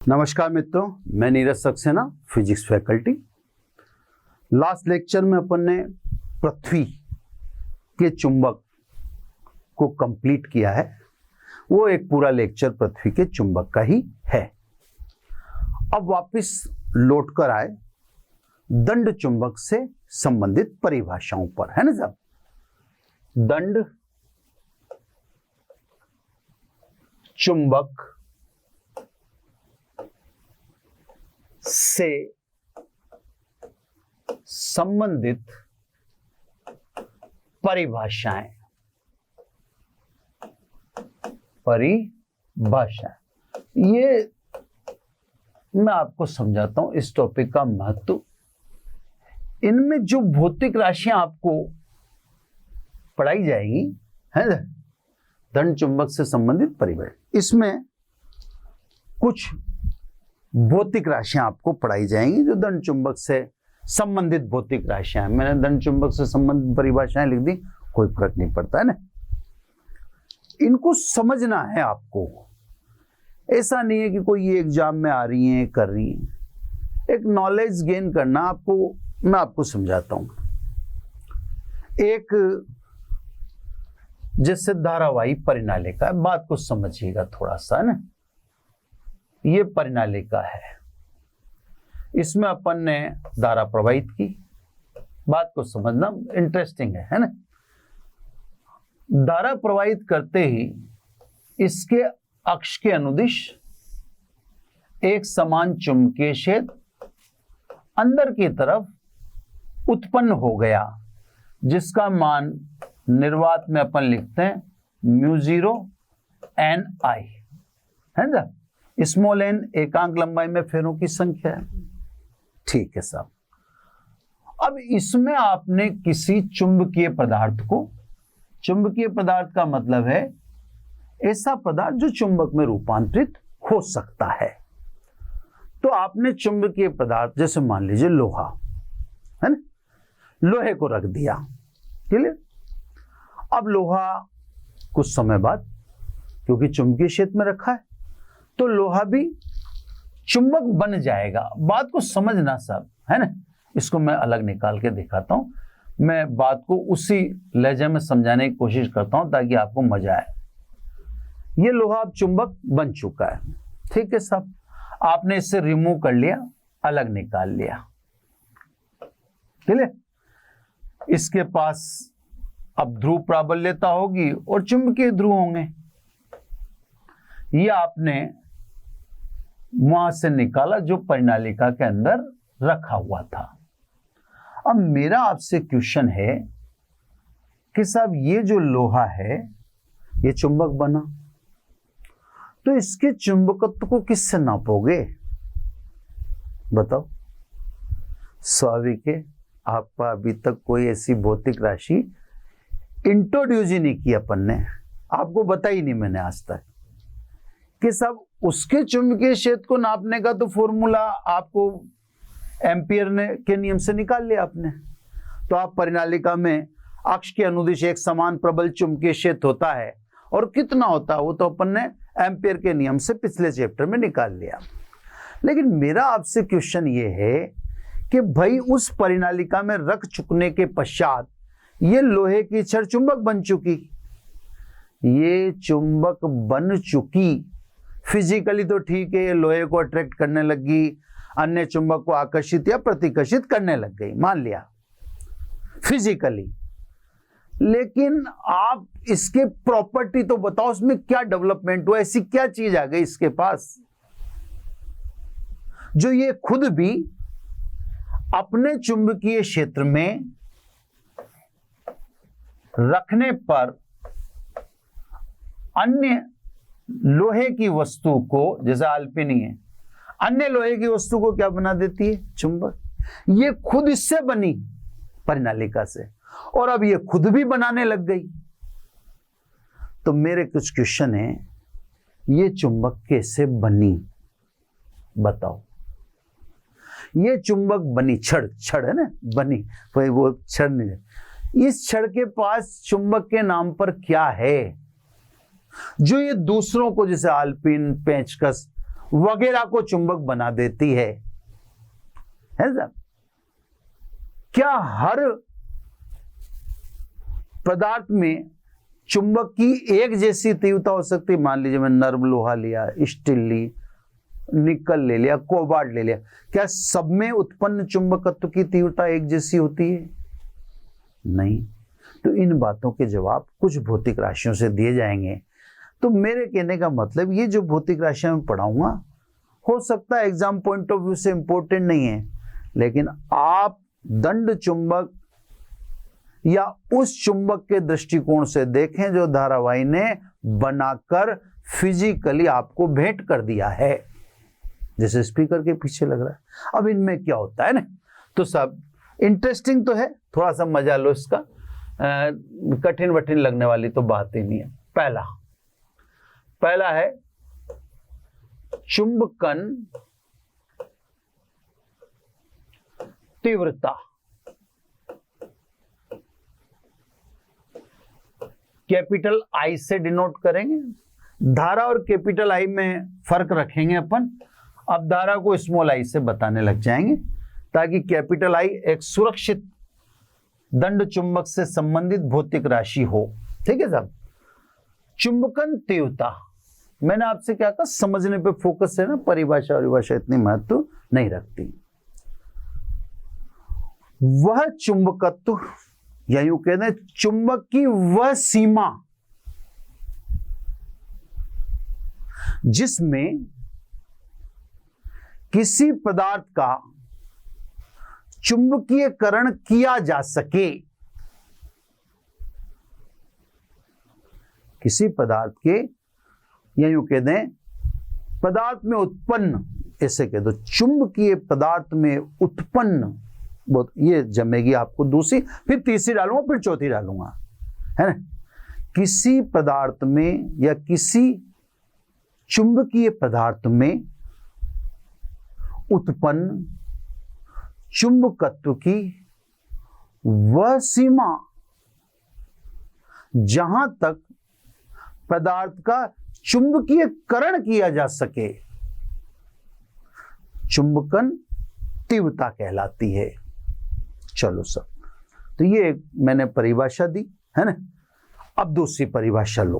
नमस्कार मित्रों, मैं Neeraj Saxena, physics faculty. Last lecture में अपन ने पृथ्वी के चुंबक को कंप्लीट किया है। वो एक पूरा लेक्चर पृथ्वी के चुंबक का ही है। अब वापस लौट कर आए दंड चुंबक से संबंधित परिभाषाओं पर, है ना साहब। दंड चुंबक से संबंधित परिभाषाएं। ये मैं आपको समझाता हूं इस टॉपिक का महत्व। इनमें जो भौतिक राशियां आपको पढ़ाई जाएगी, है ना, दंड चुंबक से संबंधित परिभाषा, इसमें कुछ भौतिक राशियां आपको पढ़ाई जाएंगी जो दंड चुंबक से संबंधित भौतिक राशियां हैं। मैंने दंड चुंबक से संबंधित परिभाषाएं लिख दी, कोई फर्क नहीं पड़ता, है ना। इनको समझना है आपको। ऐसा नहीं है कि कोई ये एग्जाम में आ रही है कर रही है। एक नॉलेज गेन करना आपको, मैं आपको समझाता हूं। एक जैसे धारावाही परिनालिका है, बात को समझिएगा थोड़ा सा, है ना। ये परिनालिका है, इसमें अपन ने धारा प्रवाहित की। बात को समझना इंटरेस्टिंग है ना। धारा प्रवाहित करते ही इसके अक्ष के अनुदिश एक समान चुंबकीय क्षेत्र अंदर की तरफ उत्पन्न हो गया, जिसका मान निर्वात में अपन लिखते हैं μ0 Ni, है ना। स्मॉल n एकांक लंबाई में फेरों की संख्या है। ठीक है साहब। अब इसमें आपने किसी चुंबकीय पदार्थ को, चुंबकीय पदार्थ का मतलब है ऐसा पदार्थ जो चुंबक में रूपांतरित हो सकता है। तो आपने चुंबकीय पदार्थ, जैसे मान लीजिए लोहा, है ना, लोहे को रख दिया, क्लियर। अब लोहा कुछ समय बाद, क्योंकि चुंबकीय क्षेत्र में रखा है, तो लोहा भी चुंबक बन जाएगा। बात को समझना साहब, है ना। इसको मैं अलग निकाल के दिखाता हूं। मैं बात को उसी लहजे में समझाने की कोशिश करता हूं ताकि आपको मजा आए। ये लोहा अब चुंबक बन चुका है, ठीक है साहब। आपने इससे रिमूव कर लिया, अलग निकाल लिया, ठीक है। इसके पास अब ध्रुव प्राबल्यता होगी और चुंबकीय ध्रुव होंगे। ये आपने वहां से निकाला जो परिनालिका के अंदर रखा हुआ था। अब मेरा आपसे क्वेश्चन है कि साहब ये जो लोहा है ये चुंबक बना, तो इसके चुंबकत्व को किससे नापोगे? बताओ। स्वाभाविक है, आपका अभी तक कोई ऐसी भौतिक राशि इंट्रोड्यूस ही नहीं की अपन ने, आपको बताई नहीं मैंने आज तक कि सब उसके चुंबकीय क्षेत्र को नापने का तो फॉर्मूला आपको एम्पियर ने के नियम से निकाल लिया आपने। तो आप परिनालिका में अक्ष के अनुदिश एक समान प्रबल चुंबकीय क्षेत्र होता है, और कितना होता है वो तो अपन ने एम्पियर के नियम से पिछले चैप्टर में निकाल लिया। लेकिन मेरा आपसे क्वेश्चन ये है कि भाई उस परिनालिका में रख चुकने के पश्चात ये लोहे की छड़ चुंबक बन चुकी, ये चुंबक बन चुकी, फिजिकली तो ठीक है, ये लोहे को अट्रैक्ट करने लगी, अन्य चुंबक को आकर्षित या प्रतिकर्षित करने लग गई, मान लिया फिजिकली। लेकिन आप इसके प्रॉपर्टी तो बताओ, उसमें क्या डेवलपमेंट हुआ, ऐसी क्या चीज आ गई इसके पास जो ये खुद भी अपने चुंबकीय क्षेत्र में रखने पर अन्य लोहे की वस्तु को, जैसे अल्पिनी है, अन्य लोहे की वस्तु को क्या बना देती है? चुंबक। ये खुद इससे बनी परिनालिका से, और अब ये खुद भी बनाने लग गई। तो मेरे कुछ क्वेश्चन है, ये चुंबक कैसे बनी बताओ। ये चुंबक बनी, छड़ है ना, बनी, वो छड़ नहीं, इस छड़ के पास चुंबक के नाम पर क्या है जो ये दूसरों को, जैसे आल्पिन, पेंचकस, वगैरह को चुंबक बना देती है साहब। क्या हर पदार्थ में चुंबक की एक जैसी तीव्रता हो सकती है? मान लीजिए मैं नर्म लोहा लिया, स्टील ली, निकल ले लिया, कोबाल्ट ले लिया, क्या सब में उत्पन्न चुंबकत्व की तीव्रता एक जैसी होती है? नहीं। तो इन बातों के जवाब कुछ भौतिक राशियों से दिए जाएंगे। तो मेरे कहने का मतलब, ये जो भौतिक राशियां मैं पढ़ाऊंगा हो सकता है एग्जाम पॉइंट ऑफ व्यू से इंपॉर्टेंट नहीं है, लेकिन आप दंड चुंबक या उस चुंबक के दृष्टिकोण से देखें जो धारावाही ने बनाकर फिजिकली आपको भेंट कर दिया है, जैसे स्पीकर के पीछे लग रहा है। अब इनमें क्या होता है ना, तो सब इंटरेस्टिंग तो है, थोड़ा सा मजा लो इसका, कठिन वठिन लगने वाली तो बात ही नहीं है। पहला है चुंबकन तीव्रता। कैपिटल आई से डिनोट करेंगे। धारा और कैपिटल आई में फर्क रखेंगे अपन। अब धारा को स्मॉल आई से बताने लग जाएंगे, ताकि कैपिटल आई एक सुरक्षित दंड चुंबक से संबंधित भौतिक राशि हो। ठीक है साहब। चुंबकन तीव्रता, मैंने आपसे क्या कहा, समझने पे फोकस है ना, परिभाषा और विभाषा इतनी महत्व नहीं रखती। वह चुंबकत्व, या यूं कहते हैं चुंबक की वह सीमा जिसमें किसी पदार्थ का चुंबकीयकरण किया जा सके। किसी पदार्थ के, या यूं कह दें पदार्थ में उत्पन्न, ऐसे कह दो चुंबकीय पदार्थ में उत्पन्न, बहुत ये जमेगी आपको दूसरी, फिर तीसरी डालूंगा, फिर चौथी डालूंगा, है ना। किसी पदार्थ में या किसी चुंबकीय पदार्थ में उत्पन्न चुंबकत्व की वह सीमा जहां तक पदार्थ का चुंबकीयकरण किया जा सके, चुंबकन तीव्रता कहलाती है। चलो सब, तो ये मैंने परिभाषा दी है ना। अब दूसरी परिभाषा लो।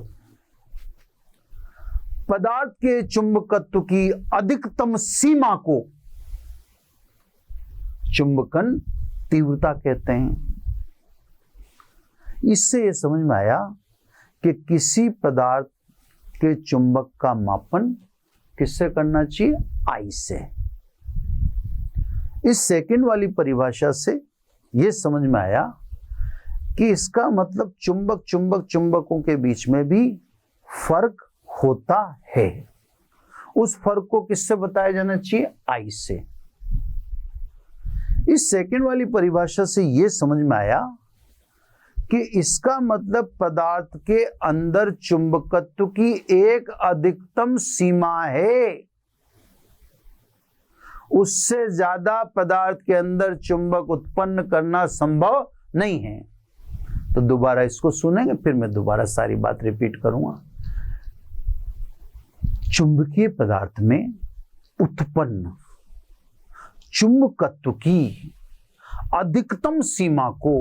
पदार्थ के चुंबकत्व की अधिकतम सीमा को चुंबकन तीव्रता कहते हैं। इससे यह समझ में आया कि किसी पदार्थ के चुंबक का मापन किससे करना चाहिए? आई से। इस सेकंड वाली परिभाषा से यह समझ में आया कि इसका मतलब चुंबकों के बीच में भी फर्क होता है। उस फर्क को किससे बताया जाना चाहिए? आई से। इस सेकंड वाली परिभाषा से यह समझ में आया कि इसका मतलब पदार्थ के अंदर चुंबकत्व की एक अधिकतम सीमा है, उससे ज्यादा पदार्थ के अंदर चुंबक उत्पन्न करना संभव नहीं है। तो दोबारा इसको सुनेंगे, फिर मैं दोबारा सारी बात रिपीट करूंगा। चुंबकीय पदार्थ में उत्पन्न चुंबकत्व की अधिकतम सीमा को,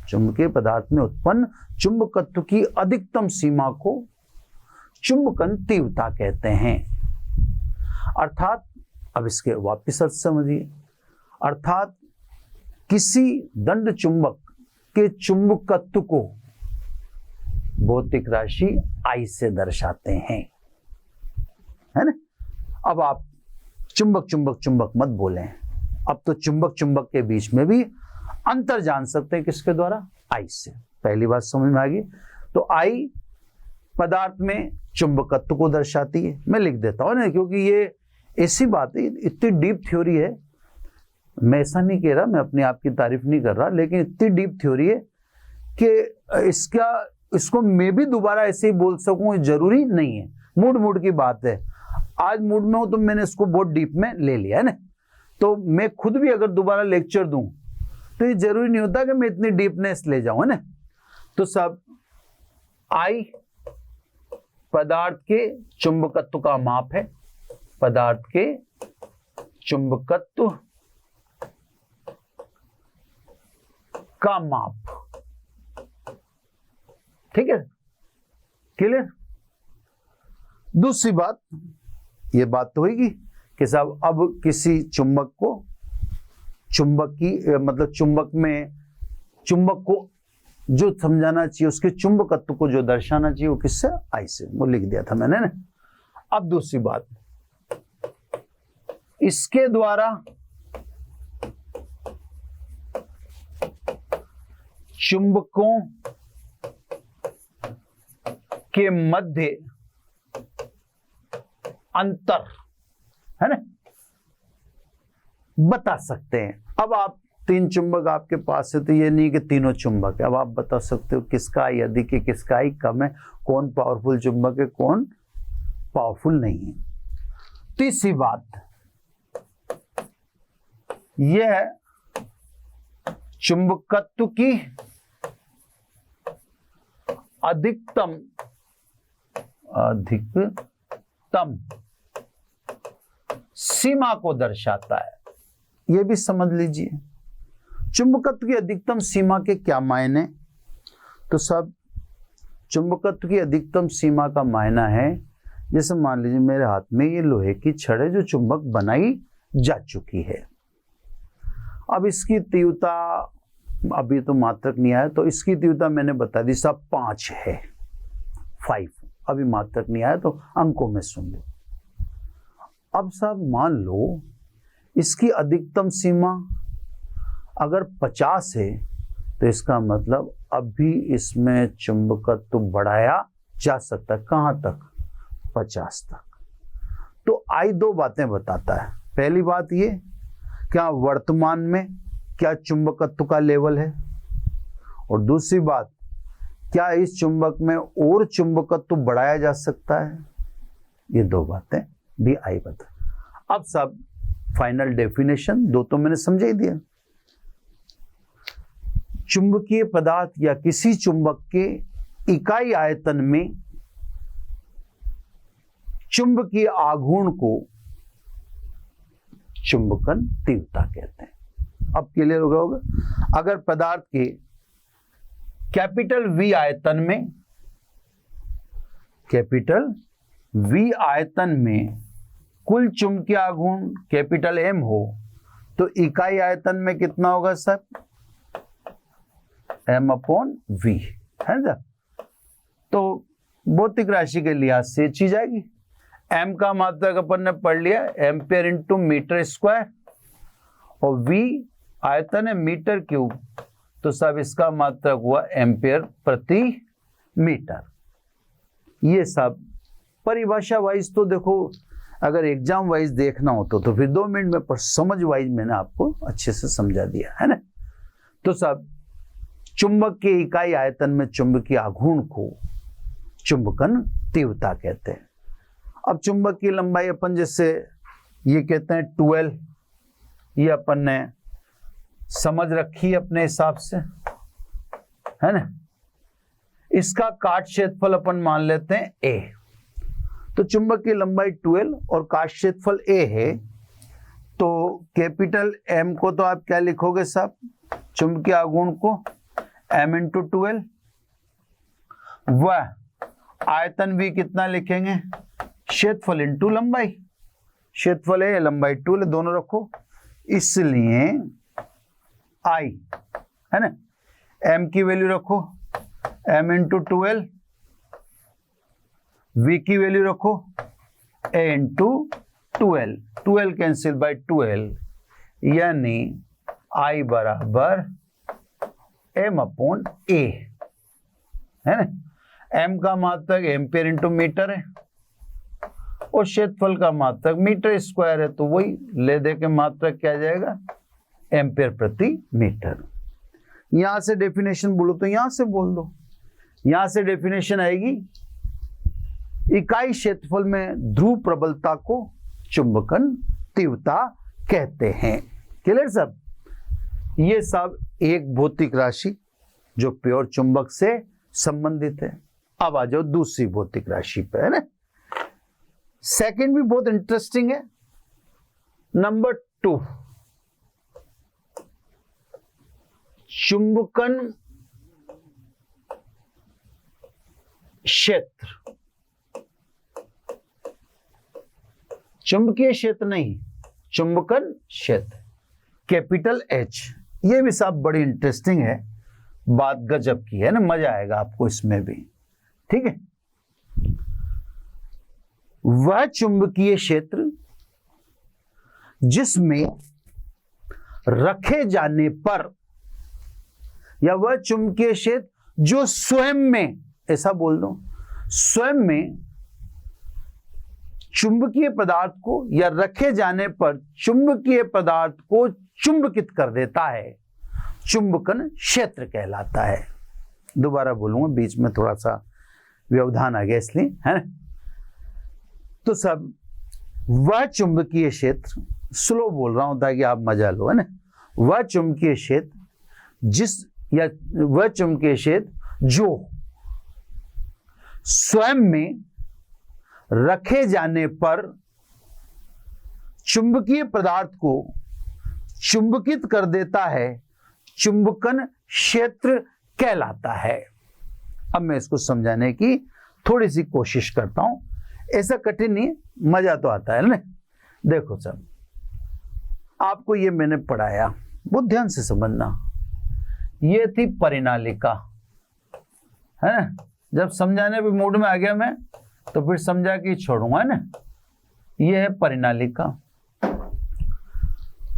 चुंबकीय पदार्थ में उत्पन्न चुंबकत्व की अधिकतम सीमा को चुंबकन तीव्रता कहते हैं। अर्थात, अब इसके वापस अर्थ समझिए, अर्थात किसी दंड चुंबक के चुंबकत्व को भौतिक राशि आई से दर्शाते हैं, है ना। अब आप चुंबक मत बोलें, अब तो चुंबक के बीच में भी अंतर जान सकते हैं, किसके द्वारा? आई से। पहली बात समझ में आ गई। तो आई पदार्थ में चुंबकत्व को दर्शाती है। मैं लिख देता हूं ना, क्योंकि ये ऐसी बात है, इतनी डीप थ्योरी है। मैं ऐसा नहीं कह रहा, मैं अपने आप की तारीफ नहीं कर रहा, लेकिन इतनी डीप थ्योरी है कि इसको मैं भी दोबारा ऐसे ही बोल सकूं, जरूरी नहीं है। मूड की बात है। आज मूड में हूं तो मैंने इसको बहुत डीप में ले लिया है ना। तो मैं खुद भी अगर दोबारा लेक्चर दूं तो ये जरूरी नहीं होता कि मैं इतनी डीपनेस ले जाऊं, है ना। तो सब आई पदार्थ के चुंबकत्व का माप है, पदार्थ के चुंबकत्व का माप। ठीक है, क्लियर। दूसरी बात, ये बात तो होगी कि साहब अब किसी चुंबक को, चुंबक की मतलब चुंबक को जो समझाना चाहिए, उसके चुंबकत्व को जो दर्शाना चाहिए, वो किससे, आई से, वो लिख दिया था मैंने ना। अब दूसरी बात, इसके द्वारा चुंबकों के मध्य अंतर है ना, बता सकते हैं। अब आप 3 चुंबक आपके पास है, तो ये नहीं कि तीनों चुंबक है। अब आप बता सकते हो किसका आई अधिक है, किसका आई कम है, कौन पावरफुल चुंबक है, कौन पावरफुल नहीं है। तीसरी बात, यह चुंबकत्व की अधिकतम सीमा को दर्शाता है। यह भी समझ लीजिए, चुंबकत्व की अधिकतम सीमा के क्या मायने। तो सब चुंबकत्व की अधिकतम सीमा का मायना है, जैसे मान लीजिए मेरे हाथ में ये लोहे की छड़ है जो चुंबक बनाई जा चुकी है। अब इसकी तीव्रता, अभी तो मात्रक नहीं आया, तो इसकी तीव्रता मैंने बता दी साहब 5 है, 5। अभी मात्रक नहीं आया तो अंकों में सुन लो। अब साहब मान लो इसकी अधिकतम सीमा अगर 50 है, तो इसका मतलब अभी इसमें चुंबकत्व बढ़ाया जा सकता है। कहां तक, 50 तक। तो आई 2 बातें बताता है। पहली बात ये, क्या वर्तमान में क्या चुंबकत्व का लेवल है, और दूसरी बात, क्या इस चुंबक में और चुंबकत्व बढ़ाया जा सकता है। ये 2 बातें भी आई बता। अब सब फाइनल डेफिनेशन 2 तो मैंने समझा ही दिया। चुंबकीय पदार्थ या किसी चुंबक के इकाई आयतन में चुंबकीय आघूर्ण को चुंबकन तीव्रता कहते हैं। अब क्लियर हो गया होगा। अगर पदार्थ के कैपिटल V आयतन में, कैपिटल V आयतन में कुल चुंबकीय आघूर्ण कैपिटल M हो, तो इकाई आयतन में कितना होगा सर, M/V है ना। तो भौतिक राशि के लिहाज से चीज आएगी। M का मात्रक अपन ने पढ़ लिया, एम्पियर इंटू मीटर स्क्वायर, और V आयतन है मीटर क्यूब, तो सब इसका मात्रक हुआ एम्पियर प्रति मीटर। ये सब परिभाषा वाइज तो देखो, अगर एग्जाम वाइज देखना हो तो फिर 2 मिनट में, पर समझ वाइज मैंने आपको अच्छे से समझा दिया है ना। तो सब चुंबक के इकाई आयतन में चुंबकीय आघूर्ण को चुंबकन तीव्रता कहते हैं। अब चुंबक की लंबाई अपन जैसे ये कहते हैं 12, ये अपन ने समझ रखी अपने हिसाब से, है ना। इसका काट क्षेत्रफल अपन मान लेते हैं A। तो चुंबक की लंबाई 12 और काट क्षेत्रफल A है, तो कैपिटल M को तो आप क्या लिखोगे साहब, चुंबकीय आघूर्ण को M × 12, वह आयतन V कितना लिखेंगे, क्षेत्रफल इंटू लंबाई। क्षेत्रफल है, लंबाई 12, दोनों रखो, इसलिए I है ना, M की वैल्यू रखो M × 12, V की वैल्यू रखो A × 12, 12 कैंसिल बाय 12, यानी I बराबर M/A है ना। M का मात्रक एम्पियर इंटू मीटर है, और क्षेत्रफल का मात्रक मीटर स्क्वायर है, तो वही ले दे के मात्रक क्या जाएगा, एम्पियर प्रति मीटर। यहां से डेफिनेशन बोलो तो यहां से बोल दो, यहां से डेफिनेशन आएगी, इकाई क्षेत्रफल में ध्रुव प्रबलता को चुंबकन तीव्रता कहते हैं। क्लियर सब। ये सब एक भौतिक राशि जो प्योर चुंबक से संबंधित है। अब आ जाओ दूसरी भौतिक राशि पे, है ना। सेकंड भी बहुत इंटरेस्टिंग है। नंबर 2, चुंबकन क्षेत्र, चुंबकीय क्षेत्र नहीं, चुंबकन क्षेत्र, कैपिटल एच। ये भी साहब बड़ी इंटरेस्टिंग है, बात गजब की है ना, मजा आएगा आपको इसमें भी। ठीक है, वह चुंबकीय क्षेत्र जिसमें रखे जाने पर, या वह चुंबकीय क्षेत्र जो स्वयं में, ऐसा बोल दो, स्वयं में चुंबकीय पदार्थ को या रखे जाने पर चुंबकीय पदार्थ को चुंबकित कर देता है, चुंबकन क्षेत्र कहलाता है। दोबारा बोलूंगा, बीच में थोड़ा सा व्यवधान आ गया इसलिए, है ना। तो सब वह चुंबकीय क्षेत्र, स्लो बोल रहा हूं ताकि आप मजा लो, है ना। वह चुंबकीय क्षेत्र जिस, या वह चुंबकीय क्षेत्र जो स्वयं में रखे जाने पर चुंबकीय पदार्थ को चुंबकित कर देता है, चुंबकन क्षेत्र कहलाता है। अब मैं इसको समझाने की थोड़ी सी कोशिश करता हूं, ऐसा कठिन नहीं, मजा तो आता है ना। देखो सब, आपको ये मैंने पढ़ाया, बहुत ध्यान से समझना। ये थी परिनालिका, है ना। जब समझाने पे मूड में आ गया मैं, तो फिर समझा के छोड़ूंगा, है ना। ये है परिनालिका।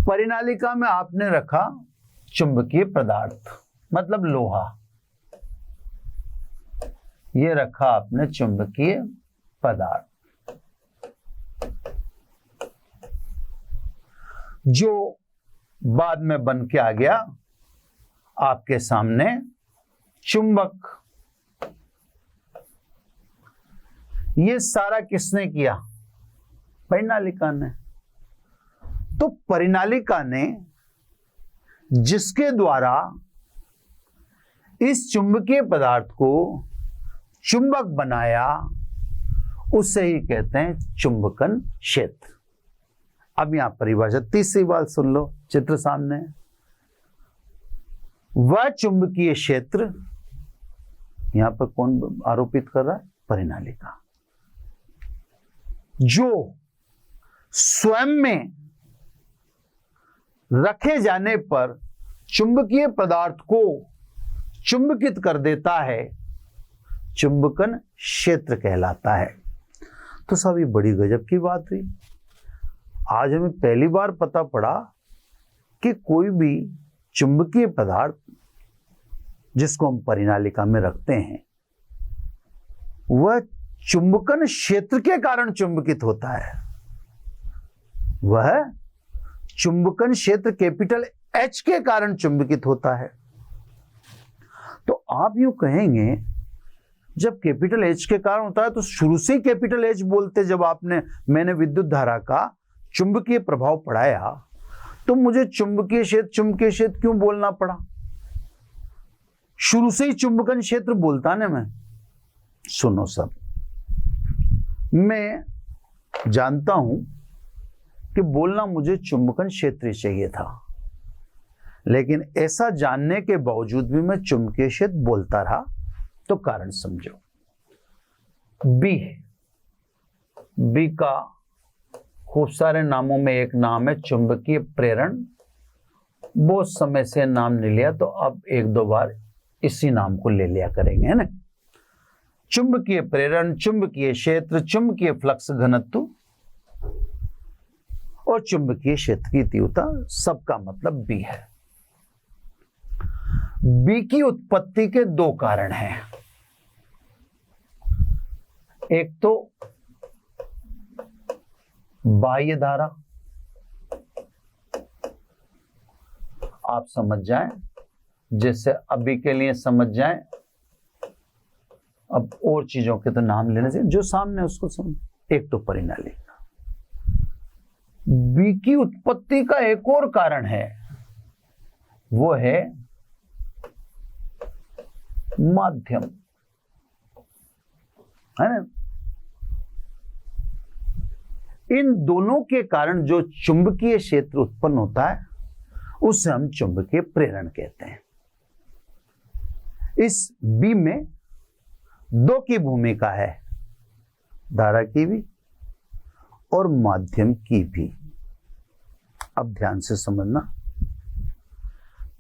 परिनालिका में आपने रखा चुंबकीय पदार्थ, मतलब लोहा। ये रखा आपने चुंबकीय पदार्थ, जो बाद में बन के आ गया आपके सामने चुंबक। ये सारा किसने किया? परिनालिका ने। तो परिनालिका ने जिसके द्वारा इस चुंबकीय पदार्थ को चुंबक बनाया, उसे ही कहते हैं चुंबकन क्षेत्र। अब यहां परिभाषा, तीसरी बात सुन लो, चित्र सामने है। वह चुंबकीय क्षेत्र, यहां पर कौन आरोपित कर रहा है? परिनालिका। जो स्वयं में रखे जाने पर चुंबकीय पदार्थ को चुंबकित कर देता है, चुंबकन क्षेत्र कहलाता है। तो सब ये बड़ी गजब की बात हुई। आज हमें पहली बार पता पड़ा कि कोई भी चुंबकीय पदार्थ जिसको हम परिनालिका में रखते हैं, वह चुंबकन क्षेत्र के कारण चुंबकित होता है। वह चुंबकन क्षेत्र कैपिटल एच के कारण चुंबकित होता है। तो आप यूं कहेंगे, जब कैपिटल एच के कारण होता है तो शुरू से ही कैपिटल एच बोलते। जब मैंने विद्युत धारा का चुंबकीय प्रभाव पढ़ाया, तो मुझे चुंबकीय क्षेत्र क्यों बोलना पड़ा? शुरू से ही चुंबकन क्षेत्र बोलता ना मैं। सुनो सब, मैं जानता हूं कि बोलना मुझे चुंबकन क्षेत्र चाहिए था, लेकिन ऐसा जानने के बावजूद भी मैं चुंबकीय क्षेत्र बोलता रहा। तो कारण समझो। बी का खूब सारे नामों में एक नाम है चुंबकीय प्रेरण। बहुत समय से नाम नहीं लिया, तो अब एक दो बार इसी नाम को ले लिया करेंगे, है ना। चुंबकीय प्रेरण, चुंबकीय क्षेत्र, चुंबकीय फ्लक्स घनत्व और चुंबकीय क्षेत्र की तीव्रता, सबका मतलब बी है। बी की उत्पत्ति के दो कारण हैं। एक तो बाह्य धारा, आप समझ जाएं, जैसे अभी के लिए समझ जाएं, अब और चीजों के तो नाम लेने से जो सामने उसको समझ। एक तो परिनालिका। बी की उत्पत्ति का एक और कारण है, वो है माध्यम, है ना। इन दोनों के कारण जो चुंबकीय क्षेत्र उत्पन्न होता है उसे हम चुंबकीय प्रेरण कहते हैं। इस बी में दो की भूमिका है, धारा की भी और माध्यम की भी। अब ध्यान से समझना,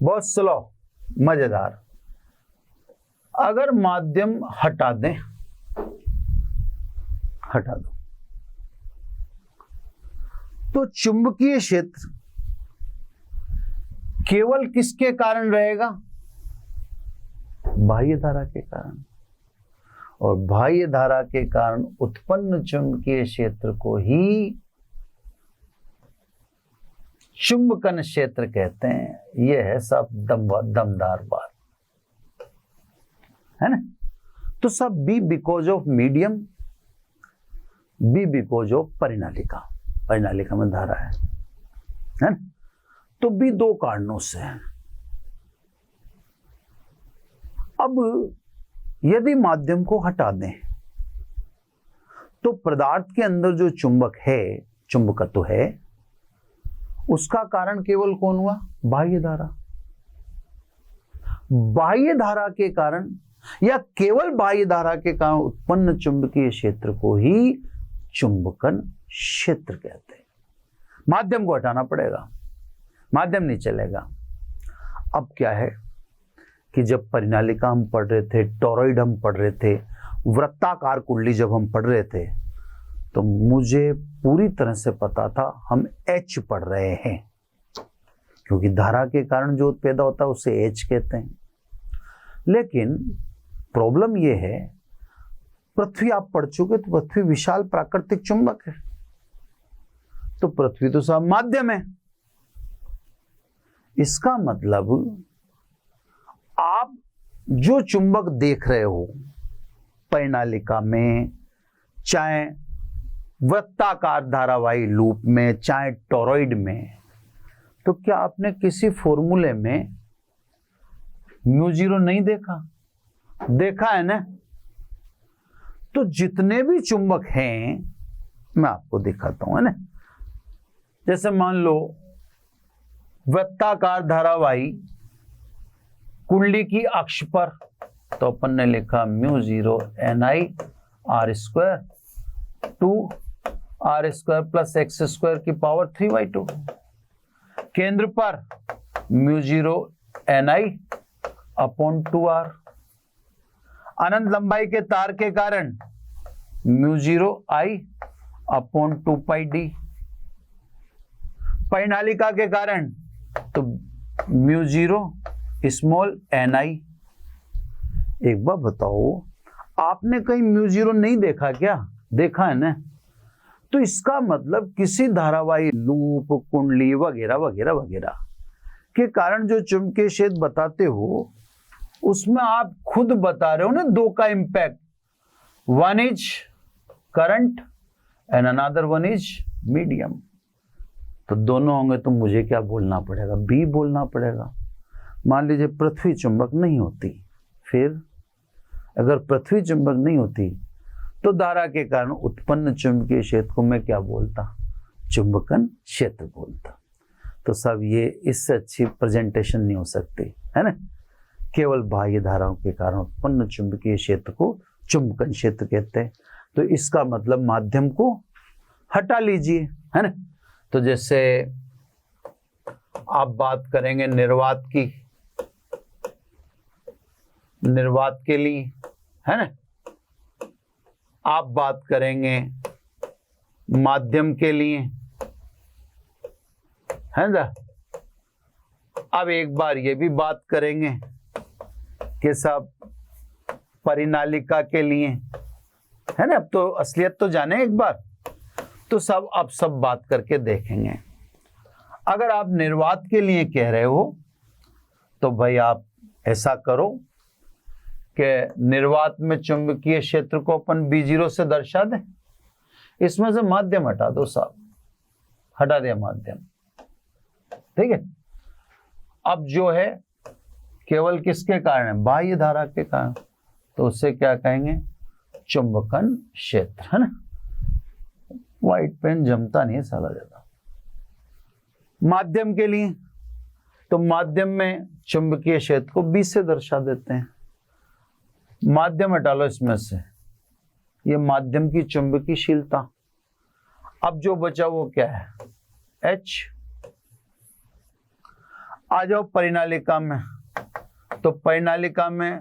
बहुत स्लो, मजेदार। अगर माध्यम हटा दें, हटा दो, तो चुंबकीय क्षेत्र केवल किसके कारण रहेगा? बाह्य धारा के कारण। और बाह्य धारा के कारण उत्पन्न चुंबकीय क्षेत्र को ही चुंबकन क्षेत्र कहते हैं। यह है सब दमदार बात, है ना? तो सब B because of medium, B because of परिनालिका, परिनालिका में धारा है ना? तो बी दो कारणों से है। अब यदि माध्यम को हटा दें तो पदार्थ के अंदर जो चुंबक है, चुंबकत्व है, उसका कारण केवल कौन हुआ? बाह्य धारा। बाह्य धारा के कारण या केवल बाह्य धारा के कारण उत्पन्न चुंबकीय क्षेत्र को ही चुंबकन क्षेत्र कहते हैं। माध्यम को हटाना पड़ेगा, माध्यम नहीं चलेगा। अब क्या है कि जब परिनालिका हम पढ़ रहे थे, टोरॉइड हम पढ़ रहे थे, वृत्ताकार कुंडली जब हम पढ़ रहे थे, तो मुझे पूरी तरह से पता था हम एच पढ़ रहे हैं, क्योंकि धारा के कारण जो पैदा होता है उसे एच कहते हैं। लेकिन प्रॉब्लम यह है, पृथ्वी आप पढ़ चुके, तो पृथ्वी विशाल प्राकृतिक चुंबक है, तो पृथ्वी तो सब माध्यम है। इसका मतलब आप जो चुंबक देख रहे हो परिनालिका में, चाहे वृत्ताकार धारावाही लूप में, चाहे टोरॉइड में, तो क्या आपने किसी फॉर्मूले में μ0 नहीं देखा? देखा है ना? तो जितने भी चुंबक हैं मैं आपको दिखाता हूं, है ना? जैसे मान लो वृत्ताकार धारावाही कुंडली की अक्ष पर, तो अपन ने लिखा μ0 ni r² 2r² plus x² की पावर 3/2। केंद्र पर μ0 ni अपॉन 2r। अनंत लंबाई के तार के कारण μ0 I अपॉन 2πd। परिनालिका के कारण तो μ0 स्मॉल ni। एक बार बताओ, आपने कहीं μ0 नहीं देखा क्या? देखा है ना? तो इसका मतलब किसी धारावाही लूप, कुंडली वगैरह वगैरह वगैरह के कारण जो चुंबकीय क्षेत्र बताते हो, उसमें आप खुद बता रहे हो ना दो का impact, one is current and another one is medium. तो दोनों होंगे तो मुझे क्या बोलना पड़ेगा? बी बोलना पड़ेगा। मान लीजिए पृथ्वी चुंबक नहीं होती, फिर अगर पृथ्वी चुंबक नहीं होती तो धारा के कारण उत्पन्न चुंबकीय क्षेत्र को मैं क्या बोलता? चुंबकन क्षेत्र बोलता। तो सब ये इससे अच्छी प्रेजेंटेशन नहीं हो सकती, है ना? केवल बाह्य धाराओं के कारण उत्पन्न चुंबकीय क्षेत्र को चुंबकन क्षेत्र कहते हैं। तो इसका मतलब माध्यम को हटा लीजिए, है ना? तो जैसे आप बात करेंगे निर्वात की, निर्वात के लिए, है ना? आप बात करेंगे माध्यम के लिए, है ना? अब एक बार ये भी बात करेंगे कि सब परिनालिका के लिए, है ना? अब तो असलियत तो जाने एक बार, तो सब बात करके देखेंगे। अगर आप निर्वात के लिए कह रहे हो तो भाई आप ऐसा करो कि निर्वात में चुंबकीय क्षेत्र को अपन B0 से दर्शा दें। इसमें से माध्यम हटा दो साहब, हटा दिया माध्यम, ठीक है? अब जो है केवल किसके कारण है? बाह्य धारा के कारण, तो उससे क्या कहेंगे? चुंबकन क्षेत्र, है ना? व्हाइट पेन जमता नहीं है साला ज्यादा। माध्यम के लिए तो माध्यम में चुंबकीय क्षेत्र को B से दर्शा देते हैं। माध्यम हटा लो इसमें से, ये माध्यम की चुंबकीयशीलता। अब जो बचा वो क्या है, H। आ जाओ परिनालिका में, तो परिनालिका में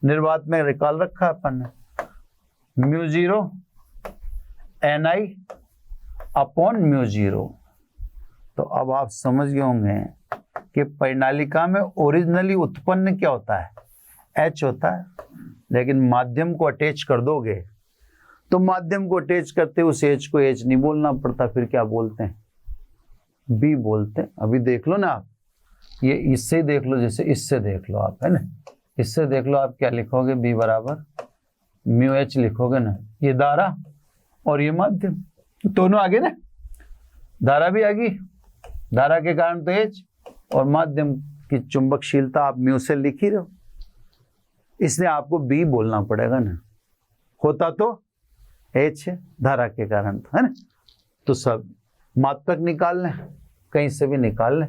निर्वात में निकाल रखा है अपन ने μ0 Ni अपॉन μ0। तो अब आप समझ गए होंगे कि परिनालिका में ओरिजिनली उत्पन्न क्या होता है, H होता है, लेकिन माध्यम को अटैच कर दोगे तो माध्यम को अटैच करते उस H को H नहीं बोलना पड़ता, फिर क्या बोलते हैं, B बोलते हैं। अभी देख लो ना आप, ये इससे देख लो, जैसे इससे देख लो आप, है ना, इससे देख लो आप क्या लिखोगे, B बराबर μH लिखोगे ना, ये धारा और ये माध्यम, दोनों आगे ना, धारा भी आगे, धारा के कारण तो H और माध्यम की चुंबकशीलता आप म्यू से लिख ही रहे हो, इसलिए आपको B बोलना पड़ेगा ना, होता तो H धारा के कारण, है ना। तो सब मात्रक निकाल लें, कहीं से भी निकाल लें।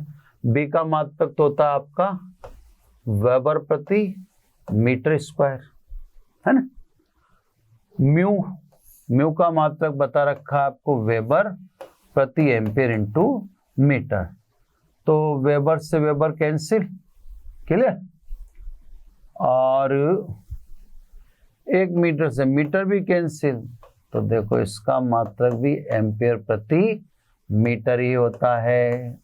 B का मात्रक तो होता है आपका वेबर प्रति मीटर स्क्वायर, है ना। म्यू का मात्रक बता रखा है आपको वेबर प्रति एम्पियर इंटू मीटर। तो वेबर से वेबर कैंसिल, क्लियर, और 1 मीटर से मीटर भी कैंसिल, तो देखो इसका मात्रक भी एम्पियर प्रति मीटर ही होता है,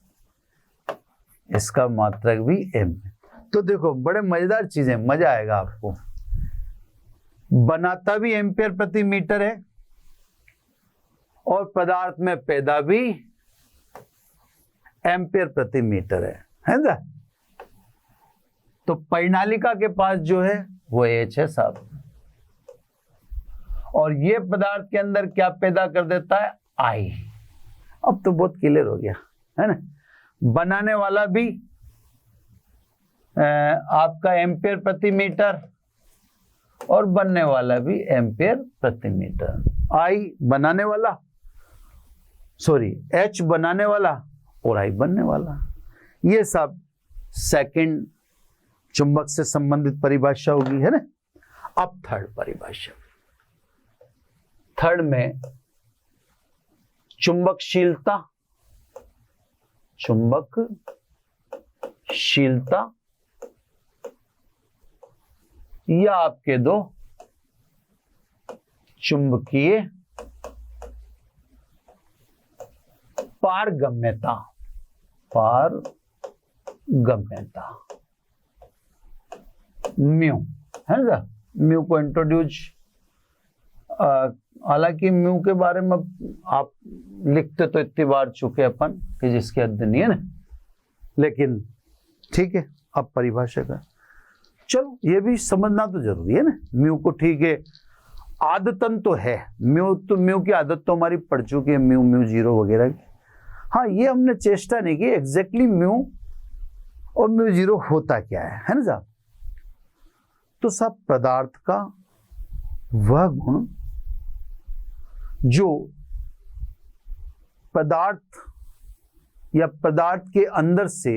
इसका मात्रक भी एम। तो देखो बड़े मजेदार चीजें, मजा आएगा आपको। बनाता भी एम्पियर प्रति मीटर है और पदार्थ में पैदा भी एम्पियर प्रति मीटर है ना। तो परिनालिका के पास जो है वो H है साहब, और ये पदार्थ के अंदर क्या पैदा कर देता है, I। अब तो बहुत क्लियर हो गया, है ना। बनाने वाला भी आपका एम्पियर प्रति मीटर और बनने वाला भी एम्पियर प्रति मीटर। I बनाने वाला, सॉरी H बनाने वाला और I बनने वाला, ये सब सेकंड चुंबक से संबंधित परिभाषा होगी, है ना। अब थर्ड परिभाषा, थर्ड में चुंबकशीलता, चुंबकशीलता या आपके दो चुंबकीय पारगम्यता, पारगम्यता म्यू, है ना। म्यू को इंट्रोड्यूस, हालांकि म्यू के बारे में आप लिखते तो इतनी बार चुके अपन कि जिसके हद नहीं है ना, लेकिन ठीक है। अब परिभाषा का चलो ये भी समझना तो जरूरी है ना। म्यू को ठीक है, आदतन तो है म्यू, तो म्यू की आदत तो हमारी पड़ चुकी है, म्यू म्यू जीरो वगैरह की। हाँ, ये हमने चेष्टा नहीं की एग्जैक्टली म्यू और म्यू जीरो होता क्या है ना साहब। तो सब पदार्थ का वह गुण जो पदार्थ या पदार्थ के अंदर से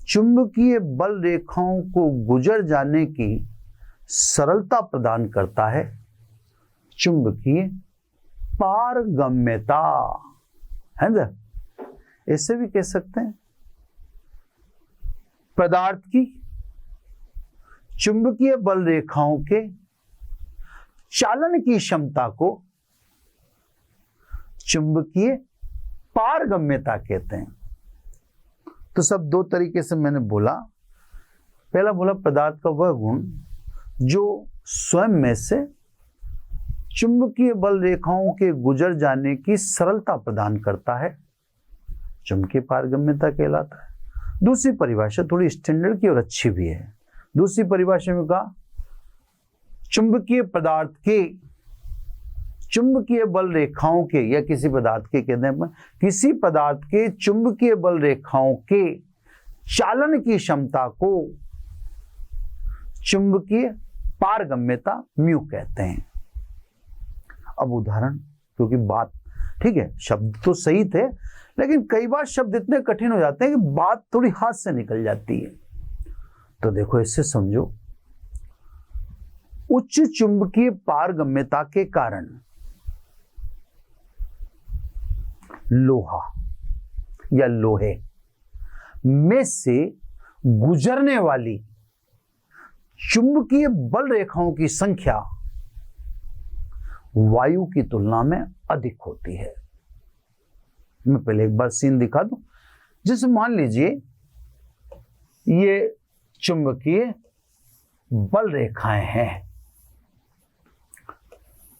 चुंबकीय बल रेखाओं को गुजर जाने की सरलता प्रदान करता है, चुंबकीय पारगम्यता, है ना। ऐसे भी कह सकते हैं पदार्थ की चुंबकीय बल रेखाओं के चालन की क्षमता को चुंबकीय पारगम्यता कहते हैं। तो सब दो तरीके से मैंने बोला। पहला बोला पदार्थ का वह गुण जो स्वयं में से चुंबकीय बल रेखाओं के गुजर जाने की सरलता प्रदान करता है, चुंबकीय पारगम्यता कहलाता है। दूसरी परिभाषा थोड़ी स्टैंडर्ड की और अच्छी भी है। दूसरी परिभाषा में कहा चुंबकीय पदार्थ के चुंबकीय बल रेखाओं के, या किसी पदार्थ के कहते हैं, किसी पदार्थ के चुंबकीय बल रेखाओं के चालन की क्षमता को चुंबकीय पारगम्यता म्यू कहते हैं। अब उदाहरण, क्योंकि बात ठीक है, शब्द तो सही थे, लेकिन कई बार शब्द इतने कठिन हो जाते हैं कि बात थोड़ी हाथ से निकल जाती है। तो देखो इससे समझो, उच्च चुंबकीय पारगम्यता के कारण लोहा या लोहे में से गुजरने वाली चुंबकीय बल रेखाओं की संख्या वायु की तुलना में अधिक होती है। मैं पहले एक बार सीन दिखा दूं। जैसे मान लीजिए ये चुंबकीय बल रेखाएं हैं,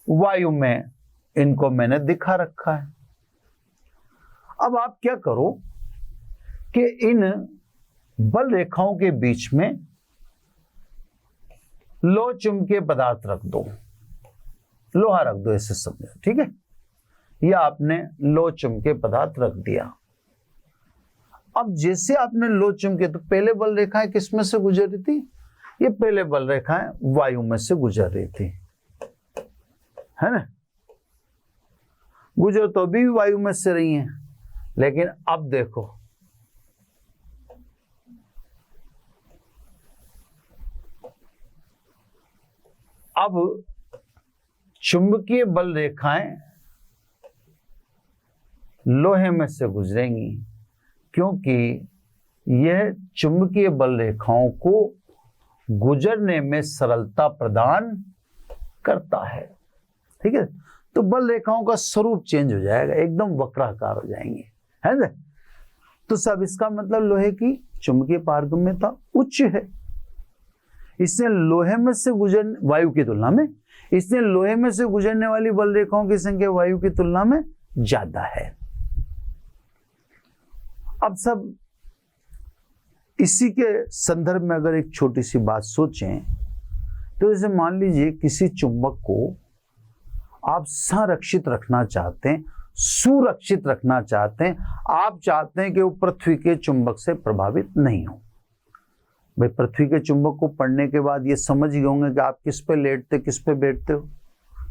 वायु में इनको मैंने दिखा रखा है। अब आप क्या करो कि इन बल रेखाओं के बीच में लो चुंबकीय पदार्थ रख दो, लोहा रख दो, ऐसे समझो, ठीक है। या आपने लो चुंबकीय पदार्थ रख दिया। अब जैसे आपने लो चुंबकीय, तो पहले बल रेखाएं किस में से गुजर रही थी? ये पहले बल रेखाएं वायु में से गुजर रही थी, है ना। गुजर तो भी वायु में से रही हैं, लेकिन अब देखो अब चुंबकीय बल रेखाएं लोहे में से गुजरेंगी, क्योंकि यह चुंबकीय बल रेखाओं को गुजरने में सरलता प्रदान करता है, ठीक है। तो बल रेखाओं का स्वरूप चेंज हो जाएगा, एकदम वक्राकार हो जाएंगे, है ना। तो सब इसका मतलब लोहे की चुंबकीय पारगम्यता उच्च है, इससे लोहे में से गुजर वायु की तुलना में, इसलिए लोहे में से गुजरने वाली बल रेखाओं की संख्या वायु की तुलना में ज्यादा है। अब सब इसी के संदर्भ में अगर एक छोटी सी बात सोचें, तो जैसे मान लीजिए किसी चुंबक को आप संरक्षित रखना चाहते हैं, सुरक्षित रखना चाहते हैं, आप चाहते हैं कि वो पृथ्वी के चुंबक से प्रभावित नहीं हो। भाई पृथ्वी के चुंबक को पढ़ने के बाद ये समझ गए होंगे कि आप किस पे लेटते, किस पे बैठते हो?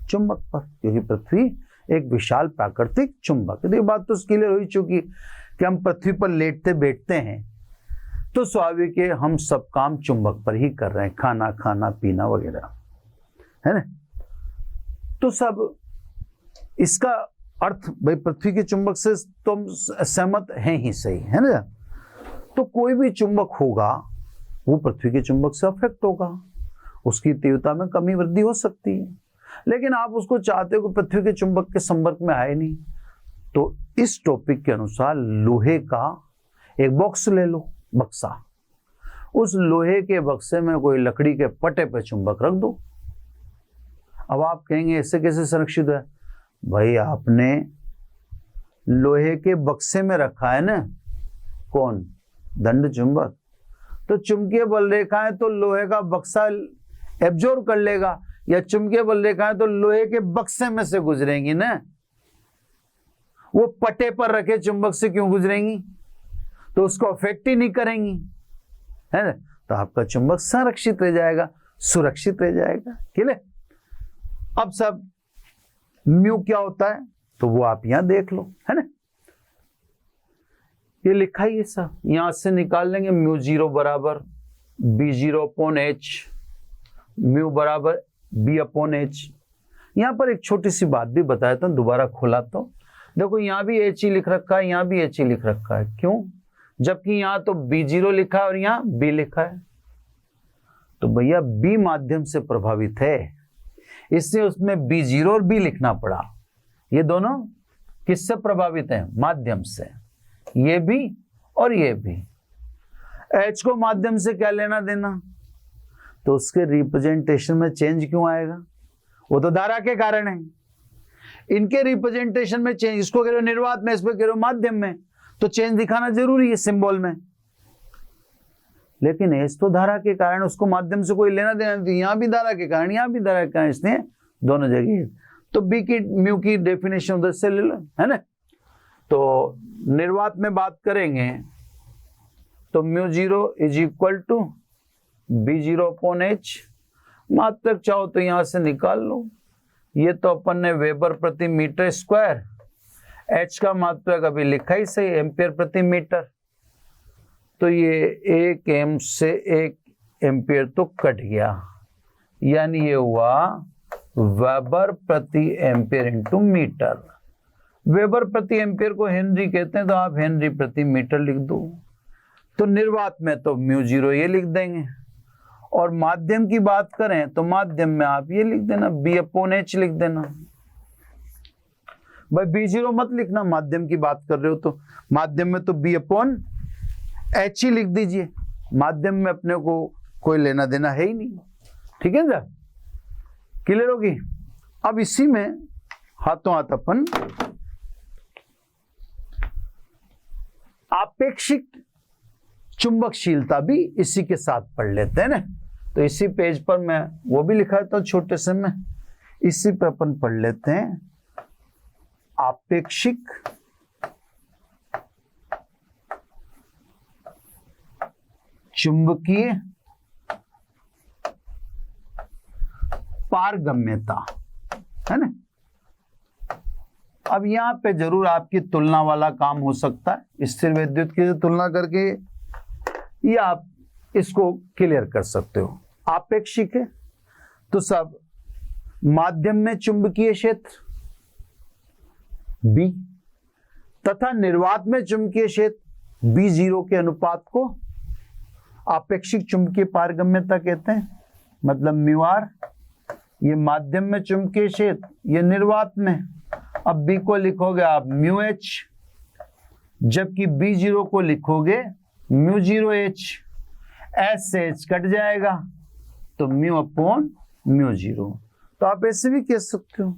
चुंबक पर, क्योंकि पृथ्वी एक विशाल प्राकृतिक चुंबक है। ये बात तो क्लियर हो चुकी कि हम पृथ्वी पर लेटते बैठते हैं, तो स्वाभाविक है हम सब काम चुंबक पर ही कर रहे हैं, खाना खाना पीना वगैरह, है ना। तो सब इसका अर्थ भाई पृथ्वी के चुंबक से तो हम सहमत हैं ही, सही है ना। तो कोई भी चुंबक होगा वो पृथ्वी के चुंबक से अफेक्ट होगा, उसकी तीव्रता में कमी वृद्धि हो सकती है, लेकिन आप उसको चाहते हो कि पृथ्वी के चुंबक के संपर्क में आए नहीं। तो इस टॉपिक के अनुसार लोहे का एक बॉक्स ले लो, बक्सा, उस लोहे के बक्से में कोई लकड़ी के पटे पे चुंबक रख दो। अब आप कहेंगे ऐसे कैसे संरक्षित है? भाई आपने लोहे के बक्से में रखा है ना, कौन? दंड चुंबक। तो चुंबकीय बल रेखाएं तो लोहे का बक्सा एब्जॉर्ब कर लेगा, या चुंबकीय बल रेखाएं तो लोहे के बक्से में से गुजरेंगी ना, वो पटे पर रखे चुंबक से क्यों गुजरेंगी? तो उसको अफेक्ट ही नहीं करेंगी, है ना। तो आपका चुंबक संरक्षित रह जाएगा, सुरक्षित रह जाएगा। क्लियर? अब सब म्यू क्या होता है तो वो आप यहां देख लो, है ना। ये लिखा ही है सब, यहां से निकाल लेंगे। म्यू जीरो बराबर B zero upon H, mu बराबर बी अपॉन एच। यहां पर एक छोटी सी बात भी बताया था, दोबारा खोला तो देखो यहां भी एच ही लिख रखा है, यहां भी एच ही लिख रखा है। क्यों? जबकि यहां तो बी जीरो लिखा है और यहां बी लिखा है। तो भैया बी माध्यम से प्रभावित है, इससे उसमें बी जीरो और बी लिखना पड़ा। ये दोनों किससे प्रभावित हैं? माध्यम से। ये भी और ये भी। एच को माध्यम से क्या लेना देना? तो उसके रिप्रेजेंटेशन में चेंज क्यों आएगा? वो तो धारा के कारण है। इनके रिप्रेजेंटेशन में चेंज, इसको कह रहे हो निर्वात में, इसमें कह रहे हो माध्यम में, तो चेंज दिखाना जरूरी है सिंबल में। लेकिन एच तो धारा के कारण, उसको माध्यम से कोई लेना देना नहीं। यहां भी धारा के कारण, यहां भी धारा के कारण, इसने दोनों जगह। तो बी की म्यू की डेफिनेशन उधर से ले लो, है ना। तो निर्वात में बात करेंगे तो mu zero is equal to B zero upon H. मात्रक चाहो तो यहां से निकाल लो, ये तो अपन ने वेबर प्रति मीटर स्क्वायर, H का मात्रक अभी लिखा ही सही, एम्पियर प्रति मीटर, तो ये 1 एम से 1 एम्पियर तो कट गया, यानी ये हुआ वेबर प्रति एम्पियर इंटू मीटर। वेबर प्रति एम्पियर को हेनरी कहते हैं, तो आप हेनरी प्रति मीटर लिख दो। तो निर्वात में तो म्यू 0 ये लिख देंगे, और माध्यम की बात करें तो माध्यम में आप ये लिख देना B/H लिख देना। भाई B0 मत लिखना, माध्यम की बात कर रहे हो तो माध्यम में तो B/H ही लिख दीजिए, माध्यम में अपने को कोई लेना देना है ही नहीं। ठीक है ना, क्लियर होगी। अब इसी में हाथों हाथ अपन आपेक्षिक चुंबकशीलता भी इसी के साथ पढ़ लेते हैं ना। तो इसी पेज पर मैं वो भी लिखा था छोटे से में, इसी पे अपन पढ़ लेते हैं आपेक्षिक चुंबकीय पारगम्यता, है ना। अब यहां पे जरूर आपकी तुलना वाला काम हो सकता है, स्थिर विद्युत की तुलना करके, या आप इसको क्लियर कर सकते हो। आपेक्षिक है तो सब माध्यम में चुंबकीय क्षेत्र B तथा निर्वात में चुंबकीय क्षेत्र B0 के अनुपात को आपेक्षिक चुंबकीय पारगम्यता कहते हैं। मतलब म्यू r, ये माध्यम में चुंबकीय क्षेत्र, ये निर्वात में। अब B को लिखोगे आप म्यू H, जबकि B0 को लिखोगे म्यू 0H, S से H कट जाएगा तो म्यू 0। तो आप ऐसे भी कह सकते हो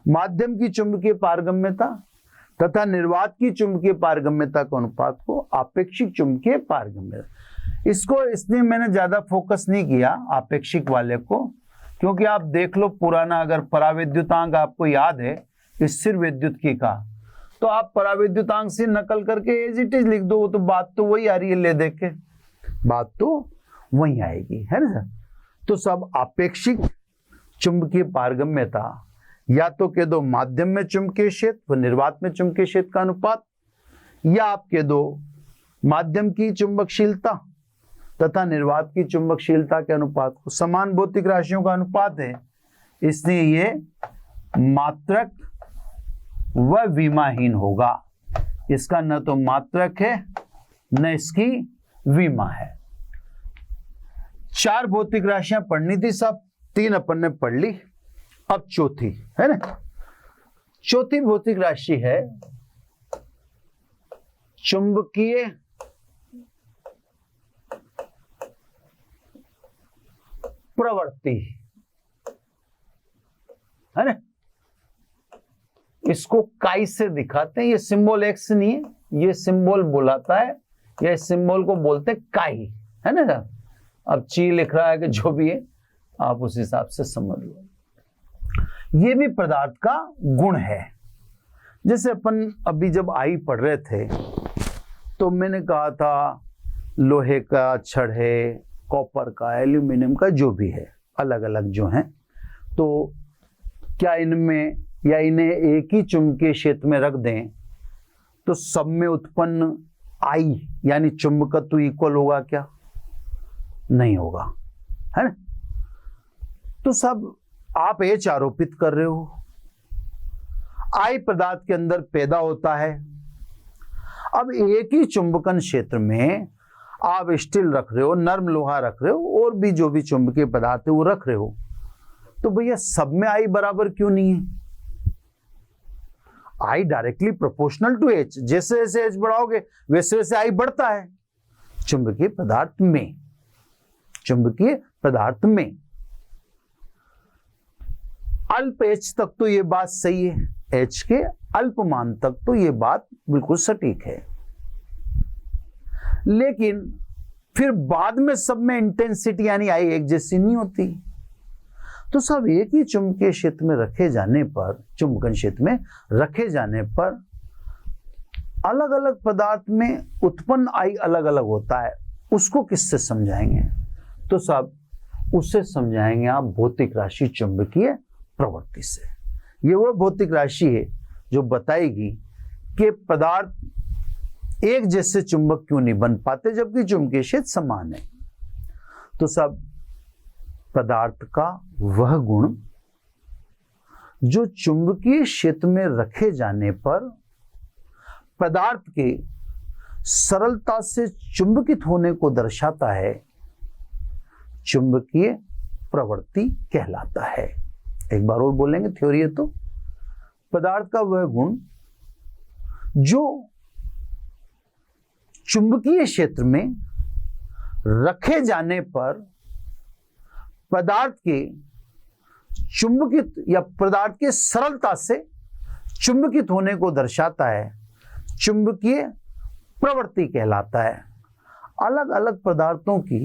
माध्यम की चुंबकीय पारगम्यता तथा निर्वात की चुंबकीय पारगम्यता के अनुपात को आपेक्षिक चुंबकीय पारगम्यता। इसको इसलिए मैंने ज्यादा फोकस नहीं किया आपेक्षिक वाले को, क्योंकि आप देख लो पुराना अगर पराविद्युतांक आपको याद है स्थिर विद्युत की का, तो आप पराविद्युतांक से नकल करके एज इट इज लिख दो, तो बात तो वही आ रही है, ले देख के बात तो वही आएगी, है ना सर। तो सब आपेक्षिक चुंबकीय पारगम्यता, या तो कह दो माध्यम में चुंबकीय क्षेत्र व निर्वात में चुंबकीय क्षेत्र का अनुपात, या आप कह दो माध्यम की चुंबकशीलता तथा निर्वात की चुंबकशीलता के अनुपात को। समान भौतिक राशियों का अनुपात है, इसलिए ये मात्रक व विमाहीन होगा। इसका न तो मात्रक है न इसकी विमा है। 4 भौतिक राशियां पढ़नी थी सब, 3 अपन ने पढ़ ली। अब चौथी है ना, चौथी भौतिक राशि है चुंबकीय प्रवृत्ति, है ना। इसको काई से दिखाते हैं, ये सिंबल एक्स नहीं है, ये सिंबल बुलाता है, ये सिंबल को बोलते हैं काई, है ना। अब ची लिख रहा है कि जो भी है आप उस हिसाब से समझ लो। ये भी पदार्थ का गुण है। जैसे अपन अभी जब आई पढ़ रहे थे तो मैंने कहा था लोहे का, छड़ है, कॉपर का, एल्यूमिनियम का, जो भी है अलग अलग जो हैं, तो क्या इनमें या इन्हें एक ही चुंबकीय क्षेत्र में रख दें तो सब में उत्पन्न आई यानी चुंबकत्व इक्वल होगा क्या? नहीं होगा, है ना। तो सब आप एच आरोपित कर रहे हो, आई पदार्थ के अंदर पैदा होता है। अब एक ही चुंबकन क्षेत्र में आप स्टील रख रहे हो, नर्म लोहा रख रहे हो, और भी जो भी चुंबकीय पदार्थ है वो रख रहे हो, तो भैया सब में आई बराबर क्यों नहीं है? I directly proportional to H, जैसे जैसे एच बढ़ाओगे वैसे वैसे आई बढ़ता है चुंबकीय पदार्थ में। चुंबकीय पदार्थ में अल्प एच तक तो ये बात सही है, एच के अल्प मान तक तो ये बात बिल्कुल सटीक है, लेकिन फिर बाद में सब में इंटेंसिटी यानी आई एक जैसी नहीं होती। तो सब एक ही चुंबकीय क्षेत्र में रखे जाने पर, चुंबकन क्षेत्र में रखे जाने पर अलग अलग पदार्थ में उत्पन्न आई अलग अलग होता है। उसको किससे समझाएंगे? तो सब उससे समझाएंगे आप भौतिक राशि चुंबकीय प्रवृत्ति से। ये वो भौतिक राशि है जो बताएगी कि पदार्थ एक जैसे चुंबक क्यों नहीं बन पाते जबकि चुंबकीय क्षेत्र समान है। तो सब पदार्थ का वह गुण जो चुंबकीय क्षेत्र में रखे जाने पर पदार्थ के सरलता से चुंबकित होने को दर्शाता है, चुंबकीय प्रवृत्ति कहलाता है। एक बार और बोलेंगे, थ्योरी है तो पदार्थ का वह गुण जो चुंबकीय क्षेत्र में रखे जाने पर पदार्थ के चुंबकित या पदार्थ के सरलता से चुंबकित होने को दर्शाता है, चुंबकीय प्रवृत्ति कहलाता है। अलग अलग पदार्थों की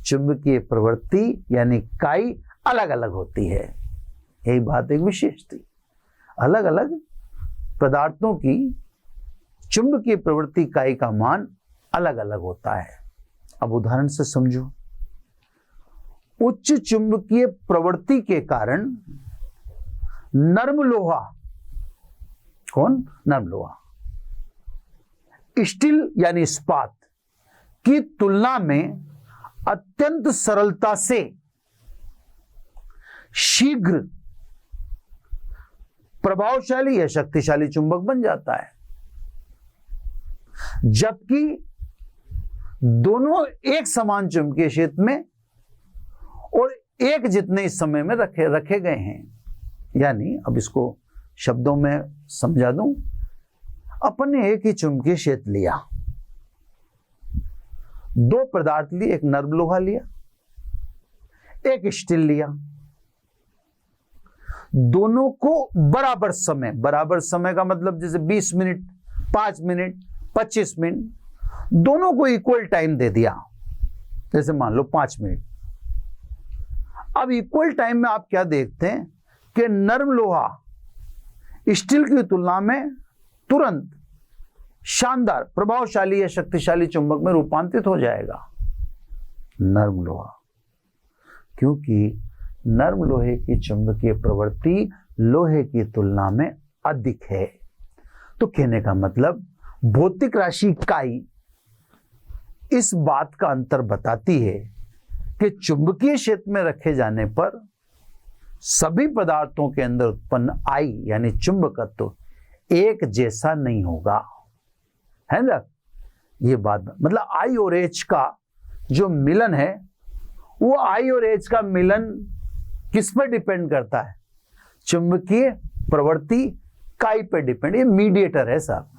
चुंबकीय प्रवृत्ति यानी काई अलग अलग होती है। यही बात एक विशेष थी, अलग अलग पदार्थों की चुंबकीय प्रवृत्ति काई का मान अलग अलग होता है। अब उदाहरण से समझो, उच्च चुंबकीय प्रवृत्ति के कारण नर्म लोहा, कौन? नर्म लोहा, स्टील यानी इस्पात की तुलना में अत्यंत सरलता से शीघ्र प्रभावशाली या शक्तिशाली चुंबक बन जाता है, जबकि दोनों एक समान चुंबकीय क्षेत्र में और एक जितने इस समय में रखे गए हैं। यानी अब इसको शब्दों में समझा दूं, अपन ने एक ही चुंबकीय क्षेत्र लिया, दो पदार्थ लिए, एक नर्म लोहा लिया, एक स्टील लिया, दोनों को बराबर समय का मतलब जैसे 20 मिनट, 5 मिनट, 25 मिनट, दोनों को इक्वल टाइम दे दिया, जैसे मान लो 5 मिनट। अब इक्वल टाइम में आप क्या देखते हैं कि नर्म लोहा स्टील की तुलना में तुरंत शानदार प्रभावशाली या शक्तिशाली चुंबक में रूपांतरित हो जाएगा, नर्म लोहा, क्योंकि नर्म लोहे की चुंबकीय प्रवृत्ति लोहे की तुलना में अधिक है। तो कहने का मतलब भौतिक राशि काई इस बात का अंतर बताती है कि चुंबकीय क्षेत्र में रखे जाने पर सभी पदार्थों के अंदर उत्पन्न आई यानी चुंबकत्व एक जैसा नहीं होगा, है ना? ये बात मतलब आई और एच का जो मिलन है वो आई और एच का मिलन किस पर डिपेंड करता है? चुंबकीय प्रवृत्ति काई पर डिपेंड। ये मीडिएटर है साहब,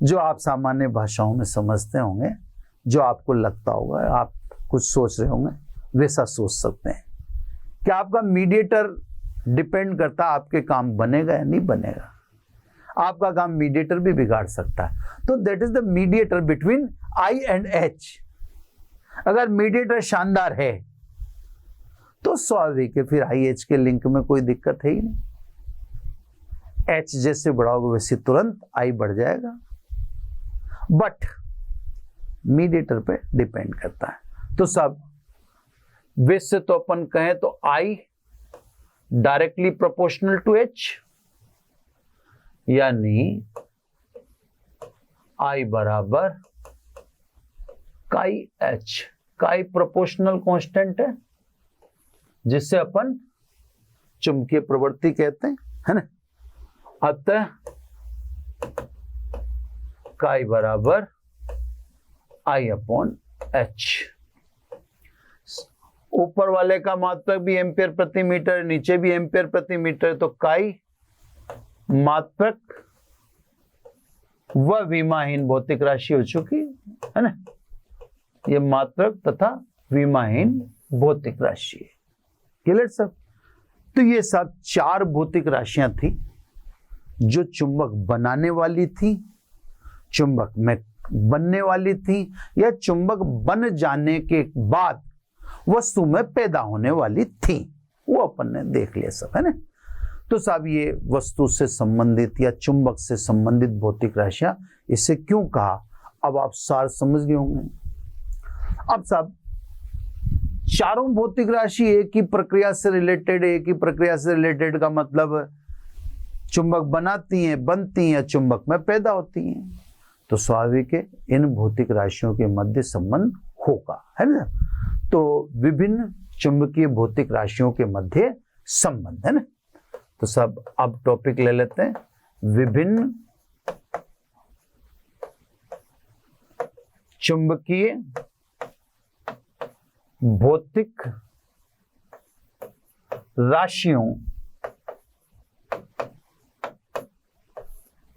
जो आप सामान्य भाषाओं में समझते होंगे, जो आपको लगता होगा, आप कुछ सोच रहे होंगे वैसा सोच सकते हैं कि आपका मीडिएटर डिपेंड करता है आपके काम बनेगा या नहीं बनेगा। आपका काम मीडिएटर भी बिगाड़ सकता है। तो that is the mediator between I and H. अगर मीडिएटर शानदार है तो स्वाभाविक है फिर आई एच के लिंक में कोई दिक्कत है ही नहीं। एच जैसे बढ़ाओगे वैसे तुरंत आई बढ़ जाएगा, बट मीडिएटर पे डिपेंड करता है। तो सब वैसे तो अपन कहें तो I directly proportional to H, यानी आई बराबर काई एच। काई प्रोपोर्शनल कांस्टेंट है जिससे अपन चुंबकीय प्रवृत्ति कहते हैं, है ना? अतः काई बराबर आई अपॉन एच। ऊपर वाले का मात्रक भी एम्पियर प्रति मीटर, नीचे भी एम्पियर प्रति मीटर, तो काई मात्रक व विमाहीन भौतिक राशि हो चुकी है ना? ये मात्रक तथा विमाहीन भौतिक राशि है। क्लियर सब? तो ये सब 4 भौतिक राशियां थी जो चुंबक बनाने वाली थी, चुंबक में बनने वाली थी, या चुंबक बन जाने के बाद वस्तु में पैदा होने वाली थी। वो अपन ने देख लिया सब, है ना? तो साहब ये वस्तु से संबंधित या चुंबक से संबंधित भौतिक राशियां, इसे क्यों कहा अब आप सार समझ गए होंगे। अब साहब चारों भौतिक राशि एक ही प्रक्रिया से रिलेटेड, एक ही प्रक्रिया से रिलेटेड का मतलब चुंबक बनाती हैं, बनती हैं, चुंबक में पैदा होती हैं। तो स्वाभाविक है इन भौतिक राशियों के मध्य संबंध होगा, है ना। तो विभिन्न चुंबकीय भौतिक राशियों के मध्य संबंध, है ना। तो सब अब टॉपिक ले लेते हैं, विभिन्न चुंबकीय भौतिक राशियों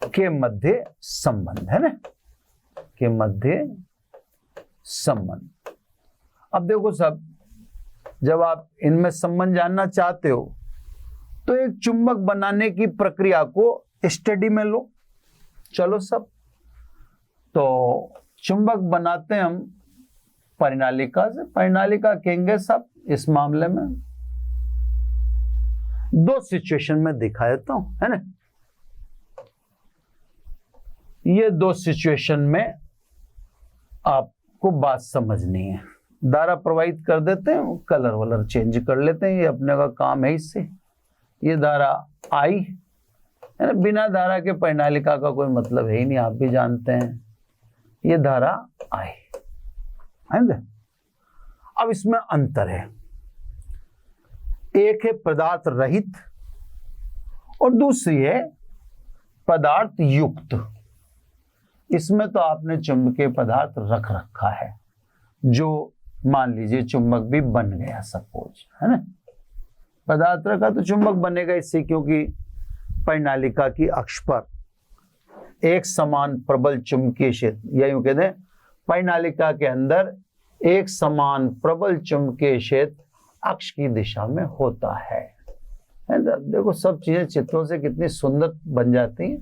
के मध्य संबंध, है ना, के मध्य संबंध। अब देखो सब, जब आप इनमें संबंध जानना चाहते हो तो एक चुंबक बनाने की प्रक्रिया को स्टडी में लो। चलो सब, तो चुंबक बनाते हैं हम परिनालिका से। परिनालिका कहेंगे सब इस मामले में दो सिचुएशन में दिखा देता हूं, है ना। ये दो सिचुएशन में आपको बात समझनी है। धारा प्रवाहित कर देते हैं, कलर वलर चेंज कर लेते हैं, ये अपने का काम है। इससे ये धारा आई, है ना। बिना धारा के परिनालिका का कोई मतलब है ही नहीं, आप भी जानते हैं। ये धारा आई, है ना। अब इसमें अंतर है, एक है पदार्थ रहित और दूसरी है पदार्थ युक्त। इसमें तो आपने चुंबकीय पदार्थ रख रखा है, जो मान लीजिए चुंबक भी बन गया सपोज, है ना। पदार्थ रखा तो चुंबक बनेगा इससे, क्योंकि परिनालिका की अक्ष पर एक समान प्रबल चुंबकीय क्षेत्र, या यूं कहते हैं परिनालिका के अंदर एक समान प्रबल चुंबकीय क्षेत्र अक्ष की दिशा में होता है ना। देखो सब चीजें चित्रों से कितनी सुंदर बन जाती हैं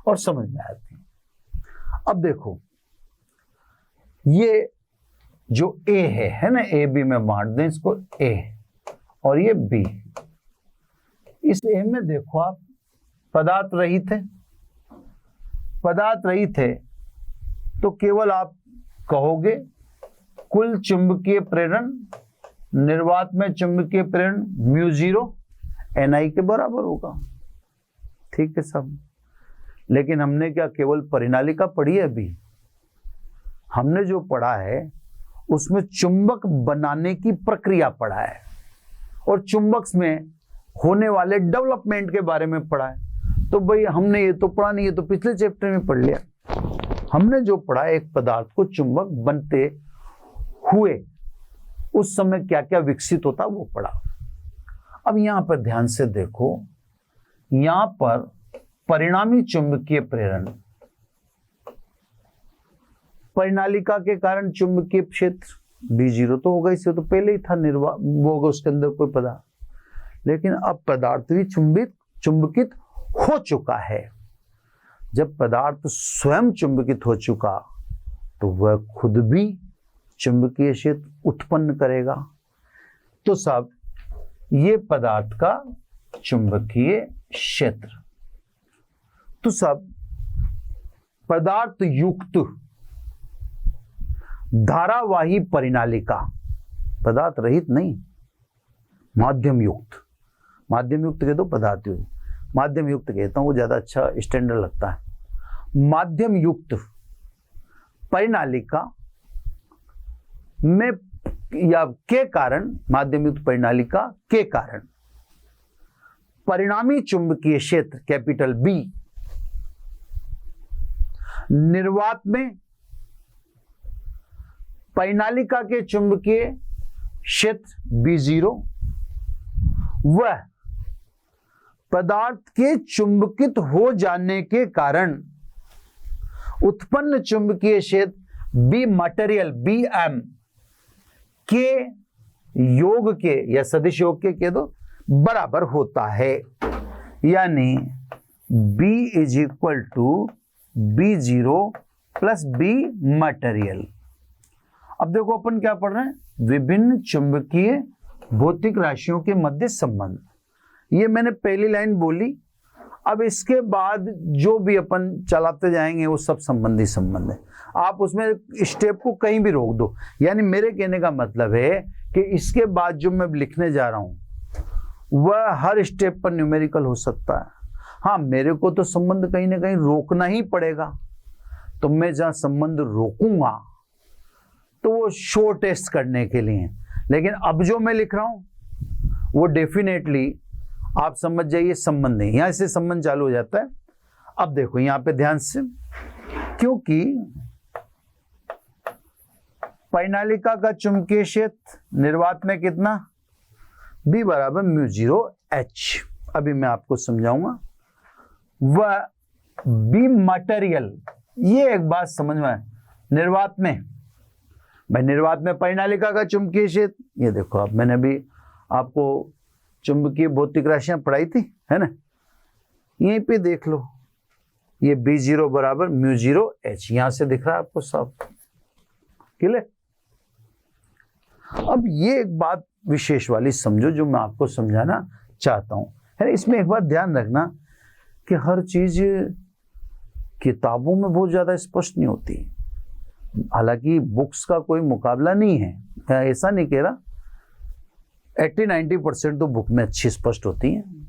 और समझ में आती हैं। अब देखो ये जो ए है ना, ए बी में बांट दें इसको, ए और ये बी। इस ए में देखो आप पदार्थ रहित है, पदार्थ रहित है तो केवल आप कहोगे कुल चुंबकीय प्रेरण, निर्वात में चुंबकीय प्रेरण μ0 Ni के बराबर होगा, ठीक है सब। लेकिन हमने क्या केवल परिनालिका पढ़ी है? अभी हमने जो पढ़ा है उसमें चुंबक बनाने की प्रक्रिया पढ़ा है और चुंबक में होने वाले डेवलपमेंट के बारे में पढ़ा है। तो भाई हमने ये तो पढ़ा नहीं, ये तो पिछले चैप्टर में पढ़ लिया। हमने जो पढ़ा एक पदार्थ को चुंबक बनते हुए उस समय क्या क्या विकसित होता वो पढ़ा। अब यहां पर ध्यान से देखो, यहां पर परिणामी चुंबकीय प्रेरण, परिनालिका के कारण चुंबकीय क्षेत्र B0 तो होगा, इससे तो पहले ही था निर्वात वो होगा उसके अंदर कोई पदार्थ। लेकिन अब पदार्थ भी चुंबकित हो चुका है। जब पदार्थ स्वयं चुंबकित हो चुका तो वह खुद भी चुंबकीय क्षेत्र उत्पन्न करेगा। तो सब ये पदार्थ का चुंबकीय क्षेत्र। तो सब पदार्थ युक्त धारावाही परिनालिका, पदार्थ रहित नहीं, माध्यम युक्त, माध्यम युक्त कह दो, पदार्थ युक्त, माध्यम युक्त कहता हूं, वो ज्यादा अच्छा स्टैंडर्ड लगता है। माध्यम युक्त परिनालिका में या के कारण, माध्यम युक्त परिनालिका के कारण परिणामी चुंबकीय क्षेत्र कैपिटल बी निर्वात में परिनालिका के चुंबकीय क्षेत्र B0 वह पदार्थ के चुंबकित हो जाने के कारण उत्पन्न चुंबकीय क्षेत्र बी मटेरियल Bm के योग के या सदिश योग के कह दो बराबर होता है। यानी B is equal to B0 plus B material. अब देखो अपन क्या पढ़ रहे हैं, विभिन्न चुंबकीय भौतिक राशियों के मध्य संबंध। ये मैंने पहली लाइन बोली, अब इसके बाद जो भी अपन चलाते जाएंगे वो सब संबंधी संबंध है। आप उसमें स्टेप को कहीं भी रोक दो। यानी मेरे कहने का मतलब है कि इसके बाद जो मैं लिखने जा रहा हूं वह हर स्टेप पर न्यूमेरिकल हो सकता है, हाँ, मेरे को तो संबंध कहीं ना कहीं रोकना ही पड़ेगा, तो मैं जहां संबंध रोकूंगा तो वो शो टेस्ट करने के लिए। लेकिन अब जो मैं लिख रहा हूं वो डेफिनेटली आप समझ जाइए संबंध नहीं, यहां से संबंध चालू हो जाता है। अब देखो यहां पे ध्यान से, क्योंकि परिनालिका का चुंबकीय क्षेत्र निर्वात में कितना, B बराबर μ0H। अभी मैं आपको समझाऊंगा। वह B मटेरियल, ये एक बात समझ में आए, निर्वात में, भाई निर्वात में परिनालिका का चुंबकीय क्षेत्र, ये देखो अब मैंने भी आपको चुंबकीय भौतिक राशियां पढ़ाई थी, है ना, यहीं पे देख लो, ये B0 बराबर μ0H, यहां से दिख रहा है आपको सब क्लियर। अब ये एक बात विशेष वाली समझो जो मैं आपको समझाना चाहता हूं, है। इसमें एक बात ध्यान रखना कि हर चीज किताबों में बहुत ज्यादा स्पष्ट नहीं होती, हालांकि बुक्स का कोई मुकाबला नहीं है, मैं ऐसा नहीं कह रहा, 80-90% तो बुक में अच्छी स्पष्ट होती हैं,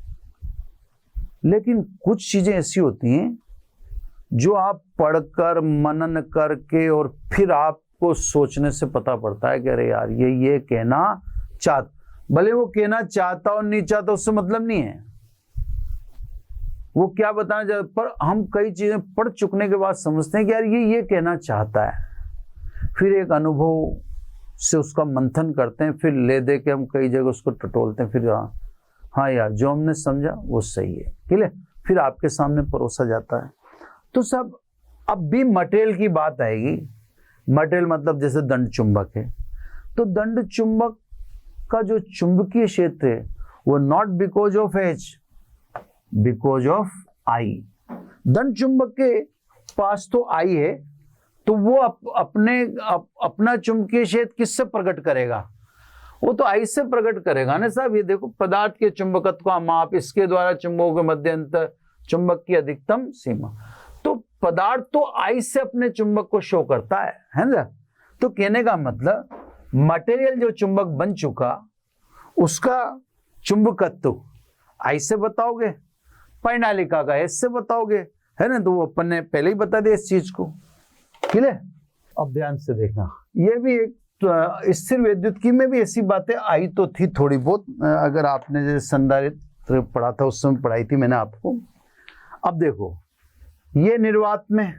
लेकिन कुछ चीजें ऐसी होती हैं जो आप पढ़कर मनन करके और फिर आपको सोचने से पता पड़ता है कि अरे यार ये कहना चाहता, भले वो कहना चाहता और नहीं चाहता उससे मतलब नहीं है, वो क्या बताना चाहता, पर हम कई चीजें पढ़ चुकने के बाद समझते हैं कि यार ये कहना चाहता है, फिर एक अनुभव से उसका मंथन करते हैं, फिर ले दे के हम कई जगह उसको टटोलते हैं, फिर हाँ यार जो हमने समझा वो सही है, ठीक है, फिर आपके सामने परोसा जाता है। तो सब अब भी मटेरियल की बात आएगी। मटेरियल मतलब जैसे दंड चुंबक है, तो दंड चुंबक का जो चुंबकीय क्षेत्र है वो not because of H, because of I। दंड चुंबक के पास तो I है, तो वो अपना चुंबकीय क्षेत्र किससे प्रकट करेगा, वो तो I से प्रकट करेगा ना साहब। ये देखो पदार्थ के चुंबकत्व का माप, इसके द्वारा चुंबकों के मध्य अंतर, चुंबक की अधिकतम सीमा, तो पदार्थ तो I से अपने चुंबक को शो करता है ना। तो कहने का मतलब मटेरियल जो चुंबक बन चुका उसका चुंबकत्व I से बताओगे, परिनालिका का S से बताओगे, है ना, तो वो अपन ने पहले ही बता दिया इस चीज को, ठीक है। अब ध्यान से देखना, ये भी एक स्थिर विद्युतकी में भी ऐसी बातें आई तो थी थोड़ी बहुत, अगर आपने जैसे संधारित्र पढ़ा था उस समय पढ़ाई थी मैंने आपको। अब देखो ये निर्वात में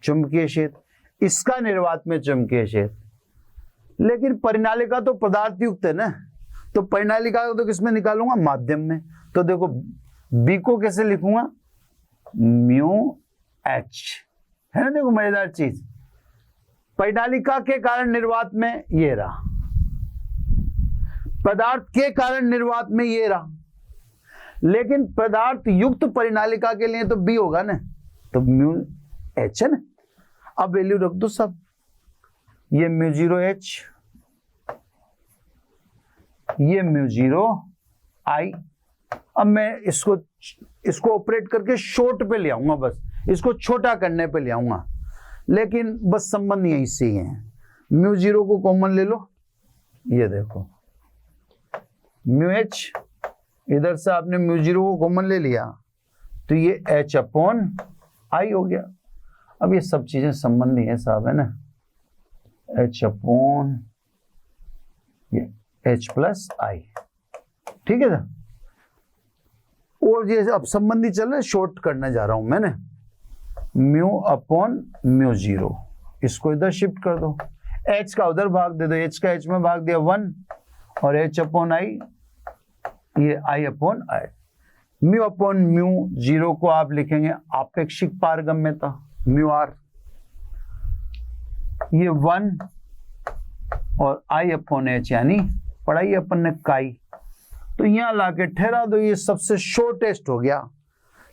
चुंबकीय क्षेत्र, इसका निर्वात में चुंबकीय क्षेत्र, लेकिन परिनालिका तो पदार्थ युक्त है ना, तो परिनालिका तो किसमें निकालूंगा, माध्यम में। तो देखो B को कैसे लिखूंगा, μH, है ना। देखो मजेदार चीज, परिनालिका के कारण निर्वात में ये रहा, पदार्थ के कारण निर्वात में ये रहा, लेकिन पदार्थ युक्त परिनालिका के लिए तो B होगा ना, तो μH है ना। अब वैल्यू रख दो सब, ये μ0H, ये μ0I। अब मैं इसको ऑपरेट करके शॉर्ट पे ले आऊंगा, बस इसको छोटा करने पे ले आऊंगा, लेकिन बस संबंध यहीं से ही है। μ0 को कॉमन ले लो, ये देखो μH, इधर से आपने μ0 को कॉमन ले लिया तो ये H/I हो गया। अब ये सब चीजें संबंधी है साहब, है ना, H/I, ठीक है ना। और ये अब संबंधी चल रहा है, शॉर्ट करने जा रहा हूं मैंने, μ/μ0, इसको इधर शिफ्ट कर दो, H का उधर भाग दे दो, H का H में भाग दिया 1, और H/I ये I/I। μ/μ0 को आप लिखेंगे आपेक्षिक पारगम्यता, μr, ये 1 और I/H यानी पढ़ाई अपन ने काई, तो यहां लाके ठहरा दो, ये सबसे शॉर्टेस्ट हो गया।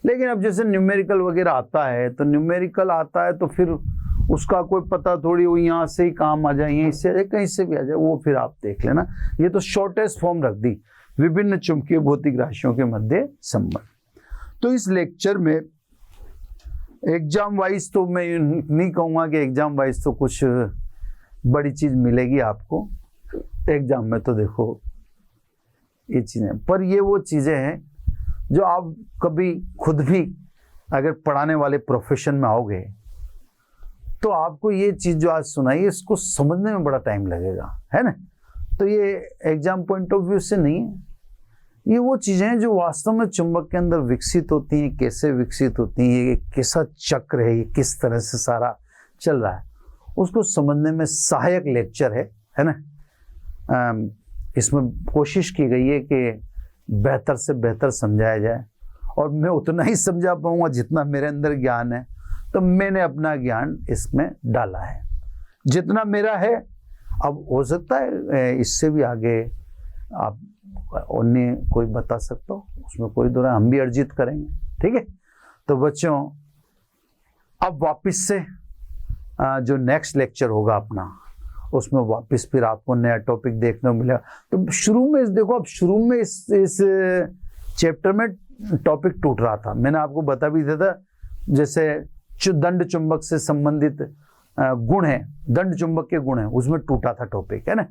लेकिन अब जैसे न्यूमेरिकल वगैरह आता है, तो न्यूमेरिकल आता है तो फिर उसका कोई पता थोड़ी, वो यहाँ से ही काम आ जाए, यहीं से कहीं से भी आ जाए, वो फिर आप देख लेना। ये तो शॉर्टेस्ट फॉर्म रख दी, विभिन्न चुंबकीय भौतिक राशियों के मध्य संबंध। तो इस लेक्चर में एग्जाम वाइज तो मैं नहीं कहूँगा कि एग्जाम वाइज तो कुछ बड़ी चीज मिलेगी आपको, एग्जाम में तो देखो ये चीजें, पर ये वो चीजें हैं जो आप कभी खुद भी अगर पढ़ाने वाले प्रोफेशन में आओगे तो आपको ये चीज़ जो आज सुनाई है इसको समझने में बड़ा टाइम लगेगा, है ना। तो ये एग्जाम पॉइंट ऑफ व्यू से नहीं है, ये वो चीज़ें हैं जो वास्तव में चुंबक के अंदर विकसित होती हैं, कैसे विकसित होती हैं, ये कैसा चक्र है, ये किस तरह से सारा चल रहा है, उसको समझने में सहायक लेक्चर है ना। इसमें कोशिश की गई है कि बेहतर से बेहतर समझाया जाए और मैं उतना ही समझा पाऊंगा जितना मेरे अंदर ज्ञान है। तो मैंने अपना ज्ञान इसमें डाला है जितना मेरा है। अब हो सकता है इससे भी आगे आप उन्हें कोई बता सकता हो, उसमें कोई दो हम भी अर्जित करेंगे, ठीक है। तो बच्चों अब वापस से जो नेक्स्ट लेक्चर होगा अपना, उसमें वापस फिर आपको नया टॉपिक देखने को मिलेगा। तो शुरू में देखो, अब शुरू में इस चैप्टर में टॉपिक टूट रहा था, मैंने आपको बता भी दिया था, जैसे दंड चुंबक से संबंधित गुण है, दंड चुंबक के गुण है, उसमें टूटा था टॉपिक, है ना।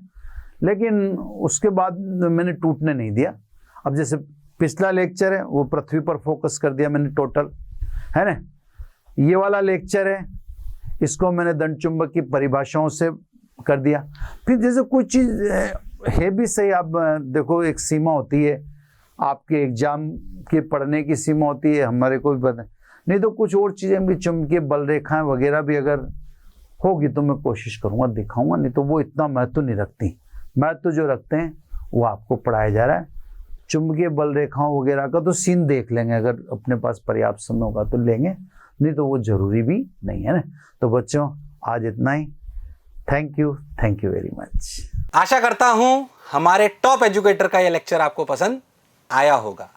लेकिन उसके बाद मैंने टूटने नहीं दिया। अब जैसे पिछला लेक्चर है वो पृथ्वी पर फोकस कर दिया मैंने टोटल, है ना। ये वाला लेक्चर है इसको मैंने दंड चुंबक की परिभाषाओं से कर दिया। फिर जैसे कोई चीज़ है भी सही, आप देखो एक सीमा होती है, आपके एग्जाम के पढ़ने की सीमा होती है, हमारे को भी पता नहीं, तो कुछ और चीज़ें भी चुंबकीय बल रेखाएं वगैरह भी अगर होगी तो मैं कोशिश करूँगा दिखाऊंगा, नहीं तो वो इतना महत्व नहीं रखती। महत्व जो रखते हैं वो आपको पढ़ाया जा रहा है। चुंबकीय बल रेखाओं वगैरह का तो सीन देख लेंगे, अगर अपने पास पर्याप्त समय होगा तो लेंगे, नहीं तो वो जरूरी भी नहीं है ना। तो बच्चों आज इतना ही। Thank you very much. आशा करता हूं हमारे टॉप एजुकेटर का यह लेक्चर आपको पसंद आया होगा।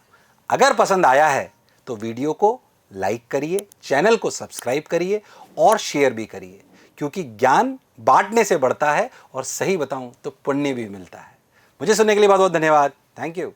अगर पसंद आया है तो वीडियो को लाइक करिए, चैनल को सब्सक्राइब करिए और शेयर भी करिए, क्योंकि ज्ञान बांटने से बढ़ता है और सही बताऊं तो पुण्य भी मिलता है। मुझे सुनने के लिए बहुत बहुत धन्यवाद। Thank you.